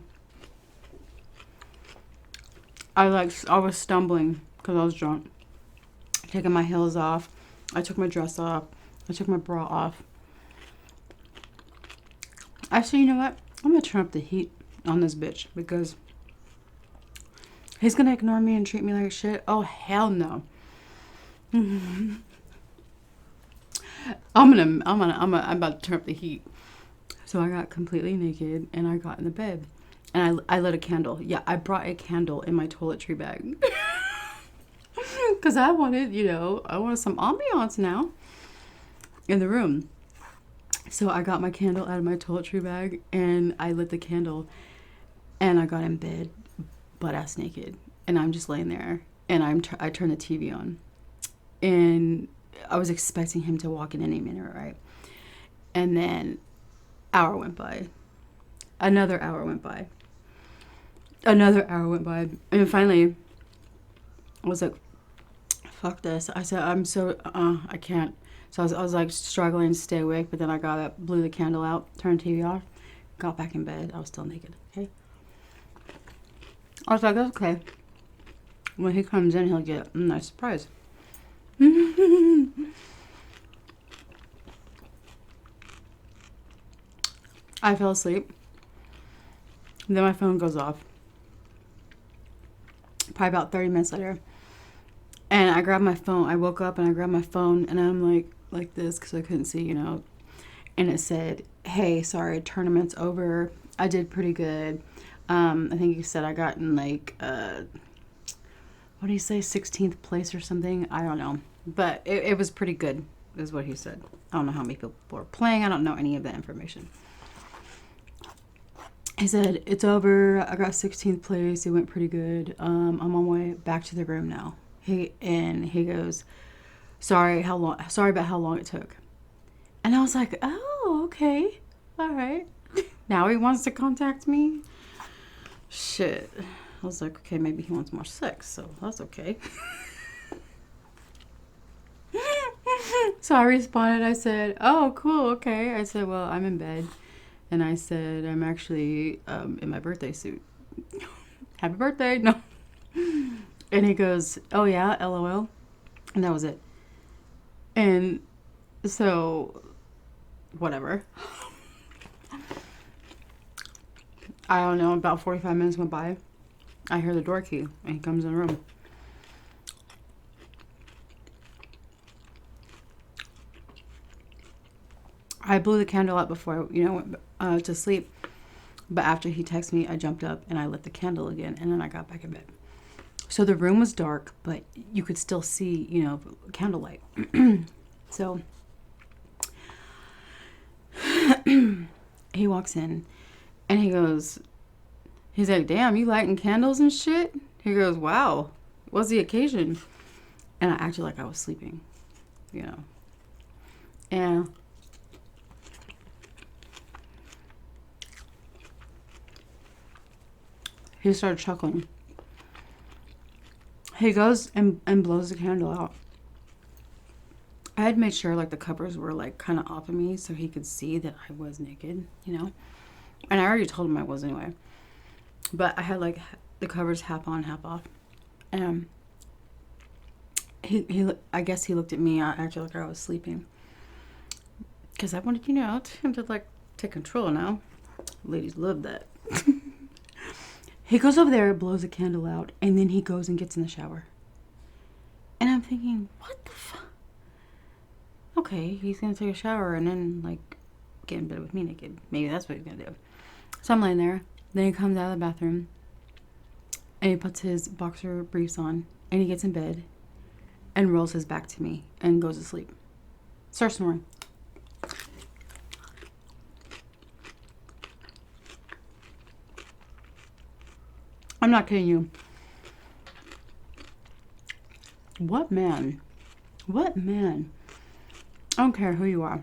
I was stumbling because I was drunk, taking my heels off. I took my dress off. I took my bra off. Actually, you know what? I'm going to turn up the heat on this bitch because he's going to ignore me and treat me like shit. Oh, hell no. I'm about to turn up the heat. So I got completely naked and I got in the bed and I lit a candle. Yeah, I brought a candle in my toiletry bag because I wanted some ambiance now in the room. So I got my candle out of my toiletry bag and I lit the candle and I got in bed butt ass naked and I'm just laying there and I turned the TV on and I was expecting him to walk in any minute, right? And then hour went by. Another hour went by. Another hour went by. And finally I was like, fuck this. I said, I can't. So I was like struggling to stay awake, but then I got up, blew the candle out, turned the TV off, got back in bed. I was still naked. Okay. I was like, okay. When he comes in, he'll get a nice surprise. I fell asleep. Then my phone goes off. Probably about 30 minutes later. And I grabbed my phone. I woke up and I grabbed my phone and I'm like this because I couldn't see, And it said, hey, sorry, tournament's over. I did pretty good. I think he said I got in what do you say, 16th place or something? I don't know. But it was pretty good is what he said. I don't know how many people were playing. I don't know any of that information. He said, it's over. I got 16th place. It went pretty good. I'm on my way back to the room now. He goes, sorry about how long it took. And I was like, oh, okay. All right. Now he wants to contact me. Shit. I was like, okay, maybe he wants more sex, so that's okay. So I responded. I said, oh, cool, okay. I said, well, I'm in bed. And I said, I'm actually in my birthday suit. Happy birthday. No. And he goes, oh, yeah, LOL. And that was it. And so, whatever. I don't know, about 45 minutes went by. I hear the door key, and he comes in the room. I blew the candle out before I went to sleep. But after he texted me, I jumped up, and I lit the candle again, and then I got back in bed. So the room was dark, but you could still see, candlelight. So he walks in and he's like, damn, you lighting candles and shit? He goes, wow, what's the occasion? And I acted like I was sleeping, And he started chuckling. He goes and blows the candle out. I had made sure the covers were kind of off of me so he could see that I was naked, And I already told him I was anyway. But I had the covers half on, half off. And I guess he looked at me. I acted like I was sleeping. Because I wanted, him to take control now. Ladies love that. He goes over there, blows the candle out, and then he goes and gets in the shower. And I'm thinking, what the fuck? Okay, he's going to take a shower and then, get in bed with me naked. Maybe that's what he's going to do. So I'm laying there. Then he comes out of the bathroom, and he puts his boxer briefs on, and he gets in bed, and rolls his back to me, and goes to sleep. Starts snoring. I'm not kidding you. What man? What man? I don't care who you are.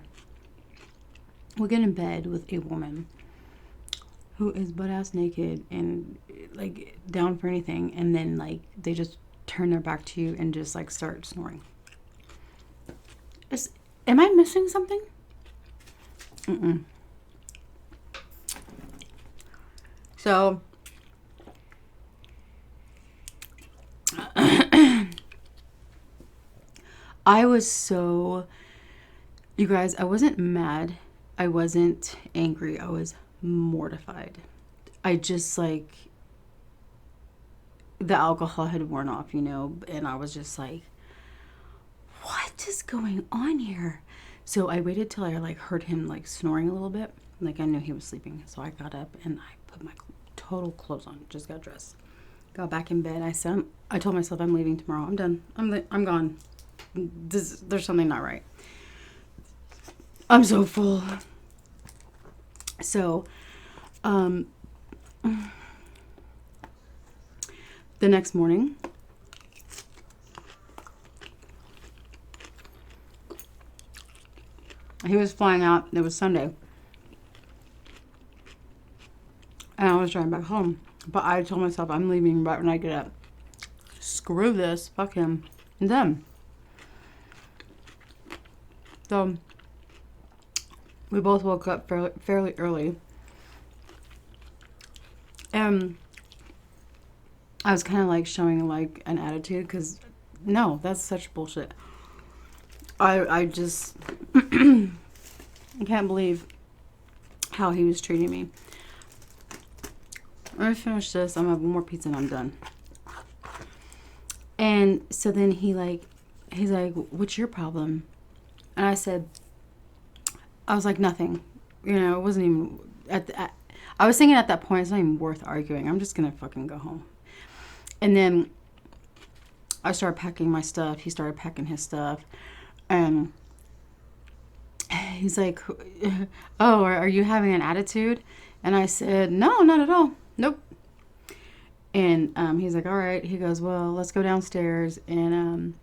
Will get in bed with a woman who is butt-ass naked and like down for anything, and then like they just turn their back to you and just like start snoring. Am I missing something? So I was so, you guys, I wasn't mad. I wasn't angry. I was mortified. I just like, the alcohol had worn off, you know, and I was just like, what is going on here? So I waited till I like heard him like snoring a little bit. Like I knew he was sleeping. So I got up and I put my total clothes on, just got dressed. Got back in bed. I told myself I'm leaving tomorrow. I'm done. I'm gone. There's something not right. I'm so full. So, the next morning, he was flying out. It was Sunday. And I was driving back home. But I told myself I'm leaving right when I get up. Screw this. Fuck him. And done. So, we both woke up fairly early. And I was kind of like showing like an attitude because, no, that's such bullshit. I just, I can't believe how he was treating me. I'm gonna finish this. I'm gonna have one more pizza and I'm done. And so then he's like, what's your problem? And I said, I was like, nothing. You know, it wasn't even, I was thinking at that point, it's not even worth arguing. I'm just gonna fucking go home. And then I started packing my stuff. He started packing his stuff. And he's like, oh, are you having an attitude? And I said, no, not at all. Nope. And he's like, all right. He goes, well, let's go downstairs. And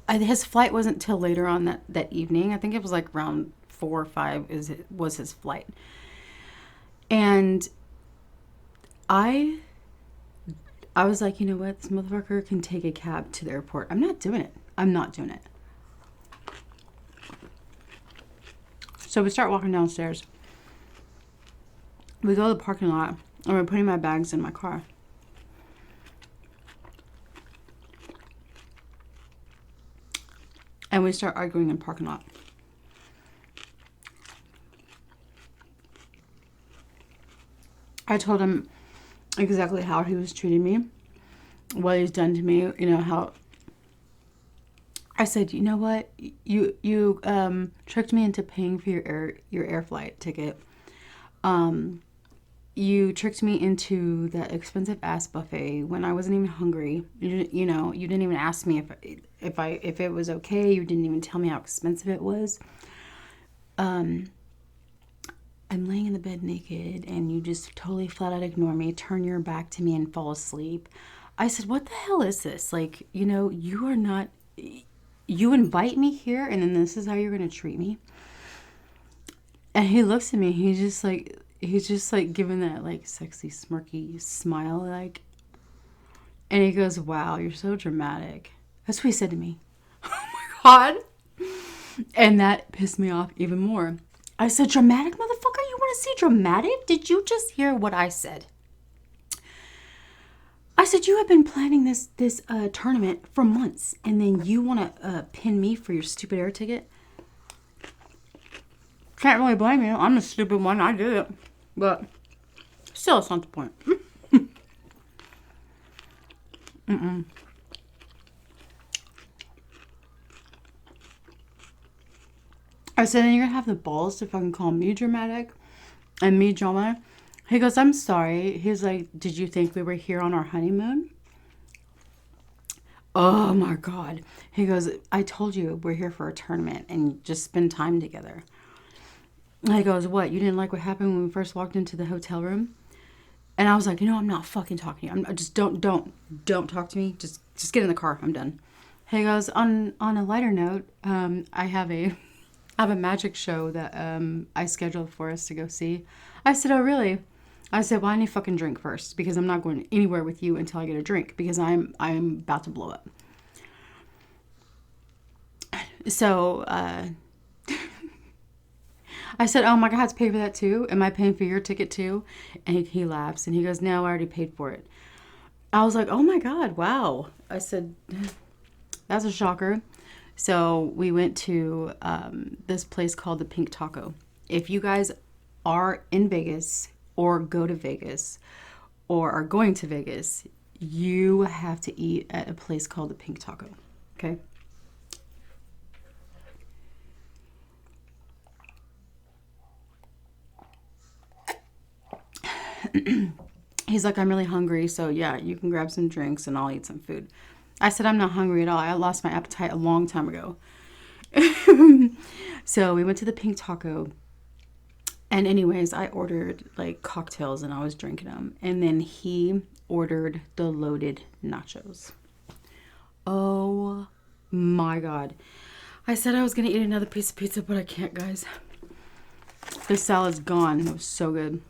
his flight wasn't till later on that evening. I think it was like around 4 or 5 was his flight. And I was like, you know what? This motherfucker can take a cab to the airport. I'm not doing it. I'm not doing it. So we start walking downstairs. We go to the parking lot, and we're putting my bags in my car. And we start arguing in the parking lot. I told him exactly how he was treating me, what he's done to me, you know, how I said, you know what, you tricked me into paying for your air flight ticket. You tricked me into that expensive ass buffet when I wasn't even hungry. You know, you didn't even ask me if it was okay. You didn't even tell me how expensive it was. I'm laying in the bed naked and you just totally flat out ignore me, turn your back to me and fall asleep. I said, what the hell is this? Like, you know, you are not, you invite me here and then this is how you're going to treat me. And he looks at me, he's just like giving that like sexy smirky smile, like, and he goes, wow, you're so dramatic. That's what he said to me. Oh my God. And that pissed me off even more. I said, dramatic, motherfucker? You want to see dramatic? Did you just hear what I said? I said, you have been planning this tournament for months, and then you want to pin me for your stupid air ticket? Can't really blame you. I'm the stupid one. I did it. But still, it's not the point. I said, and you're going to have the balls to fucking call me dramatic and me drama? He goes, I'm sorry. He's like, did you think we were here on our honeymoon? Oh my God. He goes, I told you we're here for a tournament and just spend time together. He goes, what? You didn't like what happened when we first walked into the hotel room? And I was like, I'm not fucking talking to you. I'm just don't talk to me. Just get in the car. I'm done. He goes, on a lighter note, I have a magic show that I scheduled for us to go see. I said, oh really? I said, well, I need a fucking drink first because I'm not going anywhere with you until I get a drink because I'm about to blow up. So I said, oh my God, I have to pay for that too? Am I paying for your ticket too? And he laughs and he goes, no, I already paid for it. I was like, oh my God, wow. I said, that's a shocker. So we went to this place called the Pink Taco. If you guys are in Vegas or go to Vegas or are going to Vegas, you have to eat at a place called the Pink Taco. Okay? He's like, I'm really hungry, so yeah, you can grab some drinks and I'll eat some food. I said, I'm not hungry at all. I lost my appetite a long time ago. So we went to the Pink Taco. And anyways, I ordered like cocktails and I was drinking them. And then he ordered the loaded nachos. Oh my God. I said I was going to eat another piece of pizza, but I can't, guys. The salad's gone. It was so good.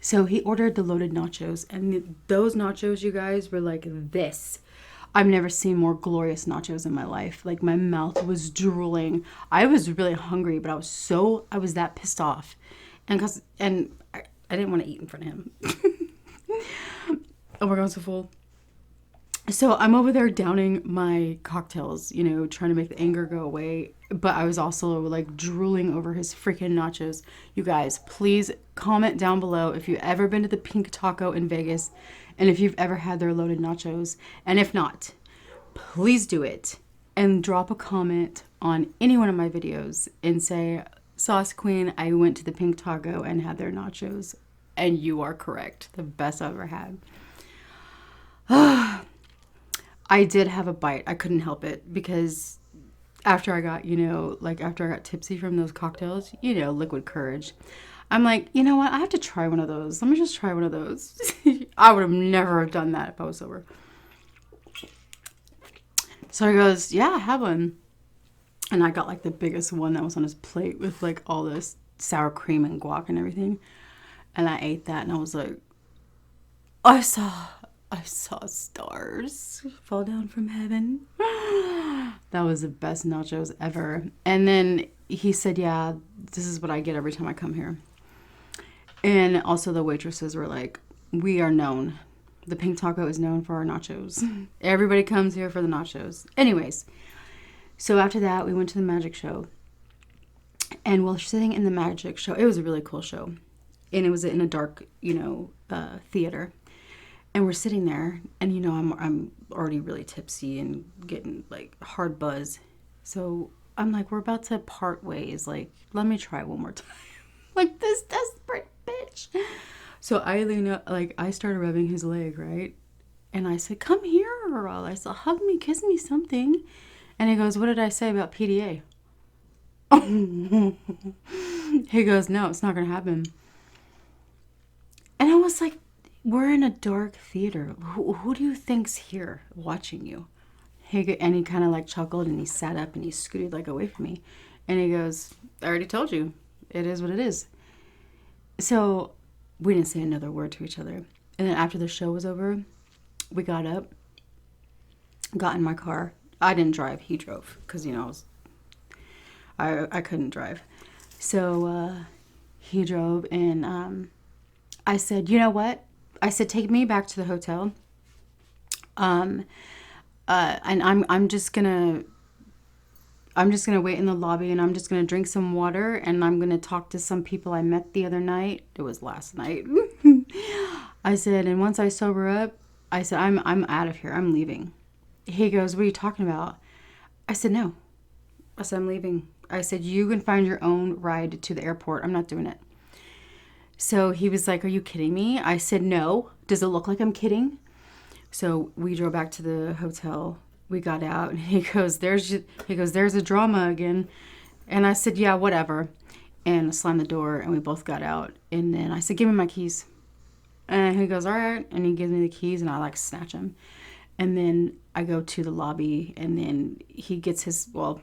So he ordered the loaded nachos, and those nachos, you guys, were like this. I've never seen more glorious nachos in my life. Like, my mouth was drooling. I was really hungry, but I was that pissed off. And I didn't want to eat in front of him. Oh my God, I'm so full. So I'm over there downing my cocktails, trying to make the anger go away. But I was also like drooling over his freaking nachos. You guys, please comment down below if you've ever been to the Pink Taco in Vegas and if you've ever had their loaded nachos. And if not, please do it. And drop a comment on any one of my videos and say, Sauce Queen, I went to the Pink Taco and had their nachos. And you are correct. The best I've ever had. I did have a bite. I couldn't help it because after I got, after I got tipsy from those cocktails, liquid courage. I'm like, you know what? I have to try one of those. Let me just try one of those. I would have never done that if I was sober. So he goes, yeah, have one. And I got like the biggest one that was on his plate with like all this sour cream and guac and everything. And I ate that and I was like, I saw stars fall down from heaven. That was the best nachos ever. And then he said, yeah, this is what I get every time I come here. And also the waitresses were like, we are known. The Pink Taco is known for our nachos. Everybody comes here for the nachos. Anyways, so after that, we went to the magic show. And while sitting in the magic show, it was a really cool show. And it was in a dark, theater. And we're sitting there, and I'm already really tipsy and getting like hard buzz. So I'm like, we're about to part ways. Like, let me try one more time. Like this desperate bitch. So I lean up, like I started rubbing his leg, right? And I said, come here, Earl. I said, hug me, kiss me, something. And he goes, what did I say about PDA? He goes, no, it's not gonna happen. And I was like, we're in a dark theater. Who do you think's here watching you? And he kind of like chuckled and he sat up and he scooted like away from me. And he goes, I already told you. It is what it is. So we didn't say another word to each other. And then after the show was over, we got up, got in my car. I didn't drive. He drove because, I couldn't drive. So he drove and I said, you know what? I said, take me back to the hotel. And I'm just gonna wait in the lobby and I'm just gonna drink some water and I'm gonna talk to some people I met the other night. It was last night. I said, and once I sober up, I said, I'm out of here. I'm leaving. He goes, what are you talking about? I said, no. I said, I'm leaving. I said, you can find your own ride to the airport. I'm not doing it. So he was like, are you kidding me? I said, no. Does it look like I'm kidding? So we drove back to the hotel. We got out and he goes, there's a drama again. And I said, yeah, whatever. And I slammed the door and we both got out. And then I said, give me my keys. And he goes, all right. And he gives me the keys and I like snatch them. And then I go to the lobby and then he gets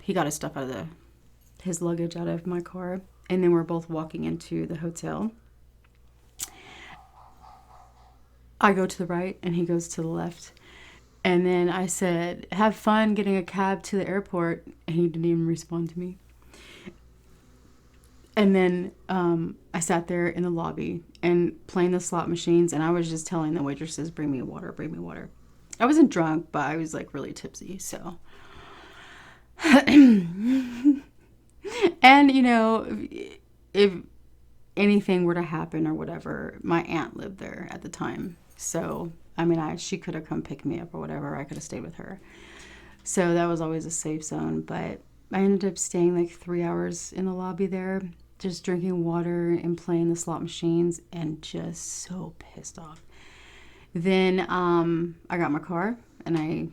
he got his stuff out of his luggage out of my car. And then we're both walking into the hotel. I go to the right and he goes to the left. And then I said, have fun getting a cab to the airport. And he didn't even respond to me. And then I sat there in the lobby and playing the slot machines. And I was just telling the waitresses, bring me water, bring me water. I wasn't drunk, but I was like really tipsy. So, and you know, if anything were to happen or whatever, my aunt lived there at the time. So, I mean, she could have come pick me up or whatever. I could have stayed with her. So that was always a safe zone. But I ended up staying like 3 hours in the lobby there, just drinking water and playing the slot machines and just so pissed off. Then I got my car and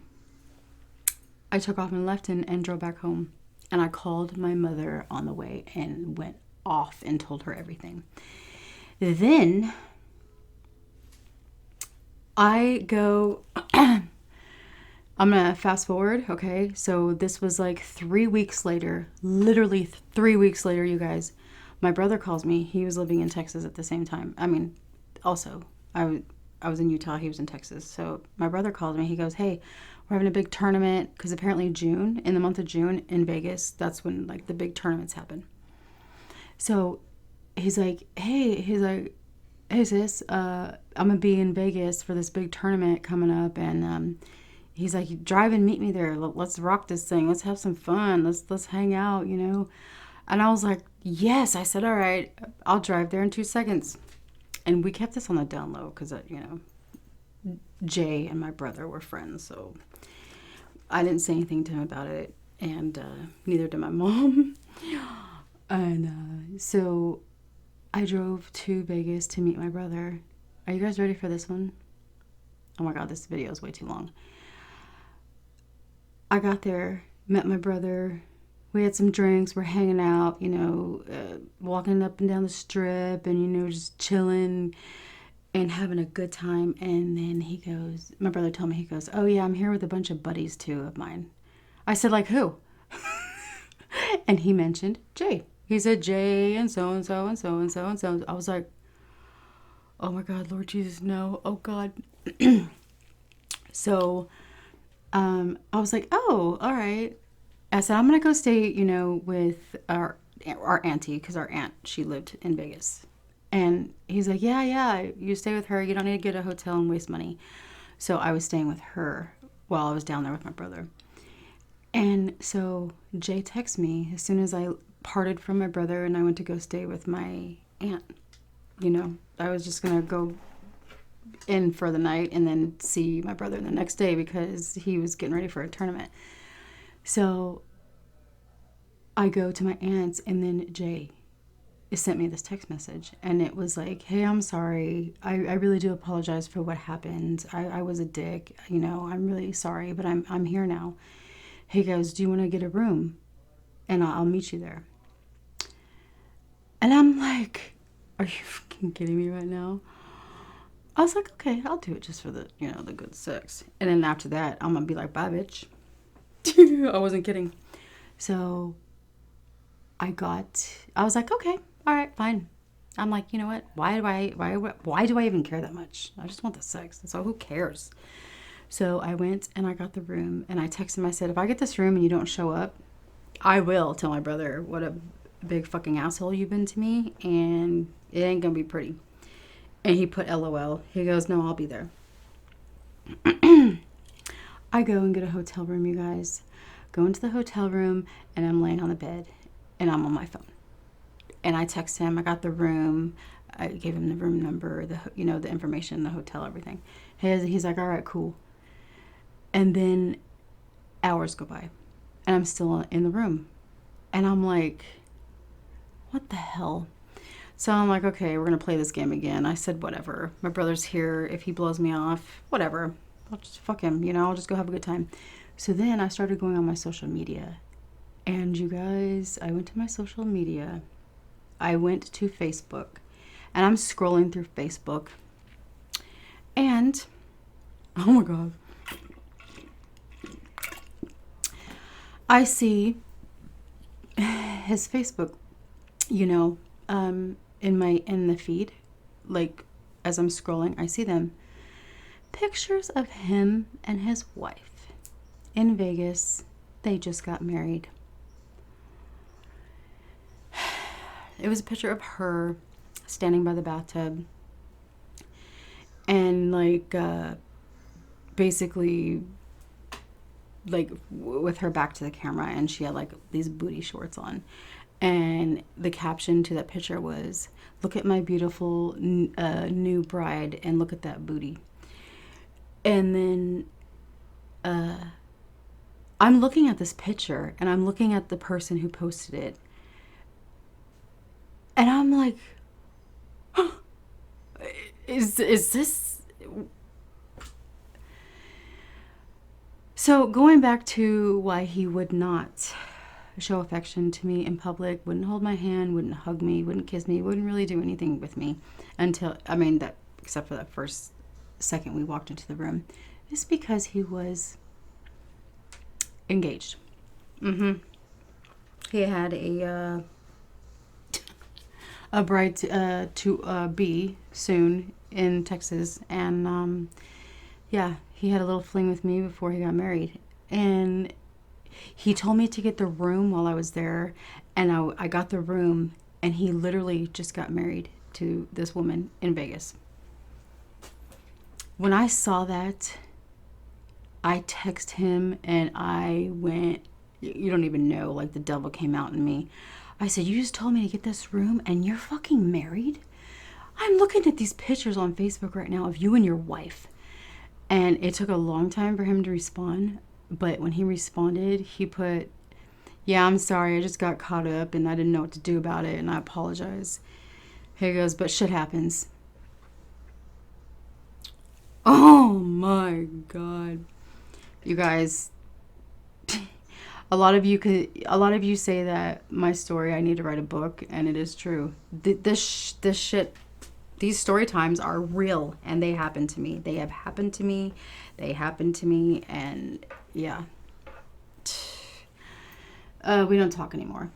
I took off and left and drove back home. And I called my mother on the way and went off and told her everything. Then I go, I'm going to fast forward, okay? So this was like 3 weeks later, literally 3 weeks later, you guys. My brother calls me. He was living in Texas at the same time. I mean, also, I was in Utah. He was in Texas. So my brother called me. He goes, hey, we're having a big tournament because apparently in the month of June in Vegas, that's when like the big tournaments happen. So he's like, hey sis, I'm going to be in Vegas for this big tournament coming up. And he's like, drive and meet me there. Let's rock this thing. Let's have some fun. Let's hang out, you know. And I was like, yes. I said, all right, I'll drive there in 2 seconds. And we kept this on the down low because, you know, Jay and my brother were friends. So I didn't say anything to him about it. And neither did my mom. And so I drove to Vegas to meet my brother. Are you guys ready for this one? Oh my God, this video is way too long. I got there, met my brother. We had some drinks. We're hanging out, you know, walking up and down the strip and, you know, just chilling and having a good time. And then my brother told me, he goes, oh yeah, I'm here with a bunch of buddies too of mine. I said, like who? And he mentioned Jay. He said Jay and so-and-so and so-and-so and so. I was like, oh my God, Lord Jesus, no. Oh God. So I was like, oh, all right. I said, I'm going to go stay, you know, with our auntie because our aunt, she lived in Vegas. And he's like, yeah, you stay with her. You don't need to get a hotel and waste money. So I was staying with her while I was down there with my brother. And so Jay texted me as soon as I parted from my brother and I went to go stay with my aunt. You know, I was just going to go in for the night and then see my brother the next day because he was getting ready for a tournament. So I go to my aunt's and then Jay sent me this text message and it was like, hey, I'm sorry. I really do apologize for what happened. I was a dick. You know, I'm really sorry, but I'm here now. He goes, do you want to get a room? And I'll meet you there. And I'm like, are you fucking kidding me right now? I was like, okay, I'll do it just for the, you know, the good sex. And then after that, I'm going to be like, bye, bitch. I wasn't kidding. So I was like, okay, all right, fine. I'm like, you know what? Why do I even care that much? I just want the sex. So who cares? So I went and I got the room and I texted him. I said, if I get this room and you don't show up, I will tell my brother what a big fucking asshole you've been to me and it ain't gonna be pretty. And he put LOL. He goes, no, I'll be there. I go and get a hotel room, you guys. Go into the hotel room and I'm laying on the bed and I'm on my phone. And I text him, I got the room. I gave him the room number, the information, the hotel, everything. He's like, all right, cool. And then hours go by and I'm still in the room. And I'm like, what the hell? So I'm like, okay, we're going to play this game again. I said, whatever. My brother's here. If he blows me off, whatever. I'll just fuck him, I'll just go have a good time. So then I started going on my social media. And you guys, I went to my social media. I went to Facebook. And I'm scrolling through Facebook. And, oh my God, I see his Facebook, you know, in the feed, like as I'm scrolling, I see them. Pictures of him and his wife in Vegas. They just got married. It was a picture of her standing by the bathtub and like basically like with her back to the camera, and she had like these booty shorts on, and the caption to that picture was, "Look at my beautiful new bride and look at that booty." And then I'm looking at this picture and I'm looking at the person who posted it, and I'm like, is this? So going back to why he would not show affection to me in public, wouldn't hold my hand, wouldn't hug me, wouldn't kiss me, wouldn't really do anything with me until, I mean, that except for that first second we walked into the room, is because he was engaged. He had a bride to be soon in Texas, and yeah, he had a little fling with me before he got married, and he told me to get the room while I was there, and I got the room, and he literally just got married to this woman in Vegas. When I saw that, I texted him and I went, you don't even know, like the devil came out in me. I said, "You just told me to get this room and you're fucking married? I'm looking at these pictures on Facebook right now of you and your wife." And it took a long time for him to respond. But when he responded, he put, "Yeah, I'm sorry. I just got caught up and I didn't know what to do about it. And I apologize." He goes, "But shit happens." Oh my God. You guys, a lot of you say that my story, I need to write a book, and it is true. This shit, these story times are real, and they happen to me. They have happened to me. They happened to me, and yeah. We don't talk anymore.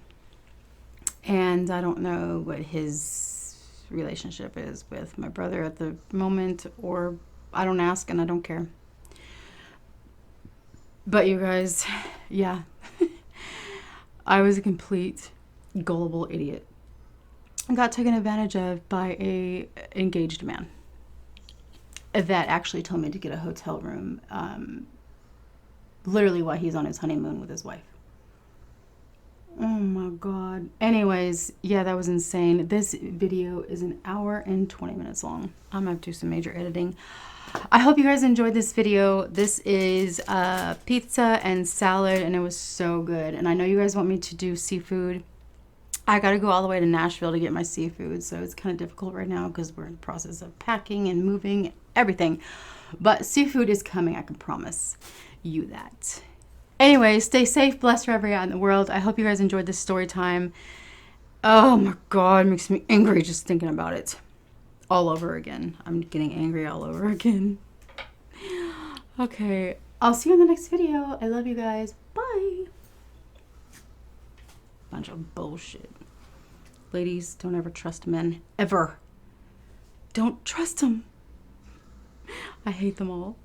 And I don't know what his relationship is with my brother at the moment, or I don't ask and I don't care. But you guys, yeah. I was a complete gullible idiot. I got taken advantage of by a engaged man that actually told me to get a hotel room, literally while he's on his honeymoon with his wife. Oh my God. Anyways, yeah, that was insane. This video is an hour and 20 minutes long. I'm gonna have to do some major editing. I hope you guys enjoyed this video. This is pizza and salad, and it was so good. And I know you guys want me to do seafood. I got to go all the way to Nashville to get my seafood, so it's kind of difficult right now because we're in the process of packing and moving, everything. But seafood is coming, I can promise you that. Anyway, stay safe, blessed wherever you're at in the world. I hope you guys enjoyed this story time. Oh my God, it makes me angry just thinking about it. All over again. I'm getting angry all over again. Okay, I'll see you in the next video. I love you guys. Bye. Bunch of bullshit. Ladies, don't ever trust men. Ever. Don't trust them. I hate them all.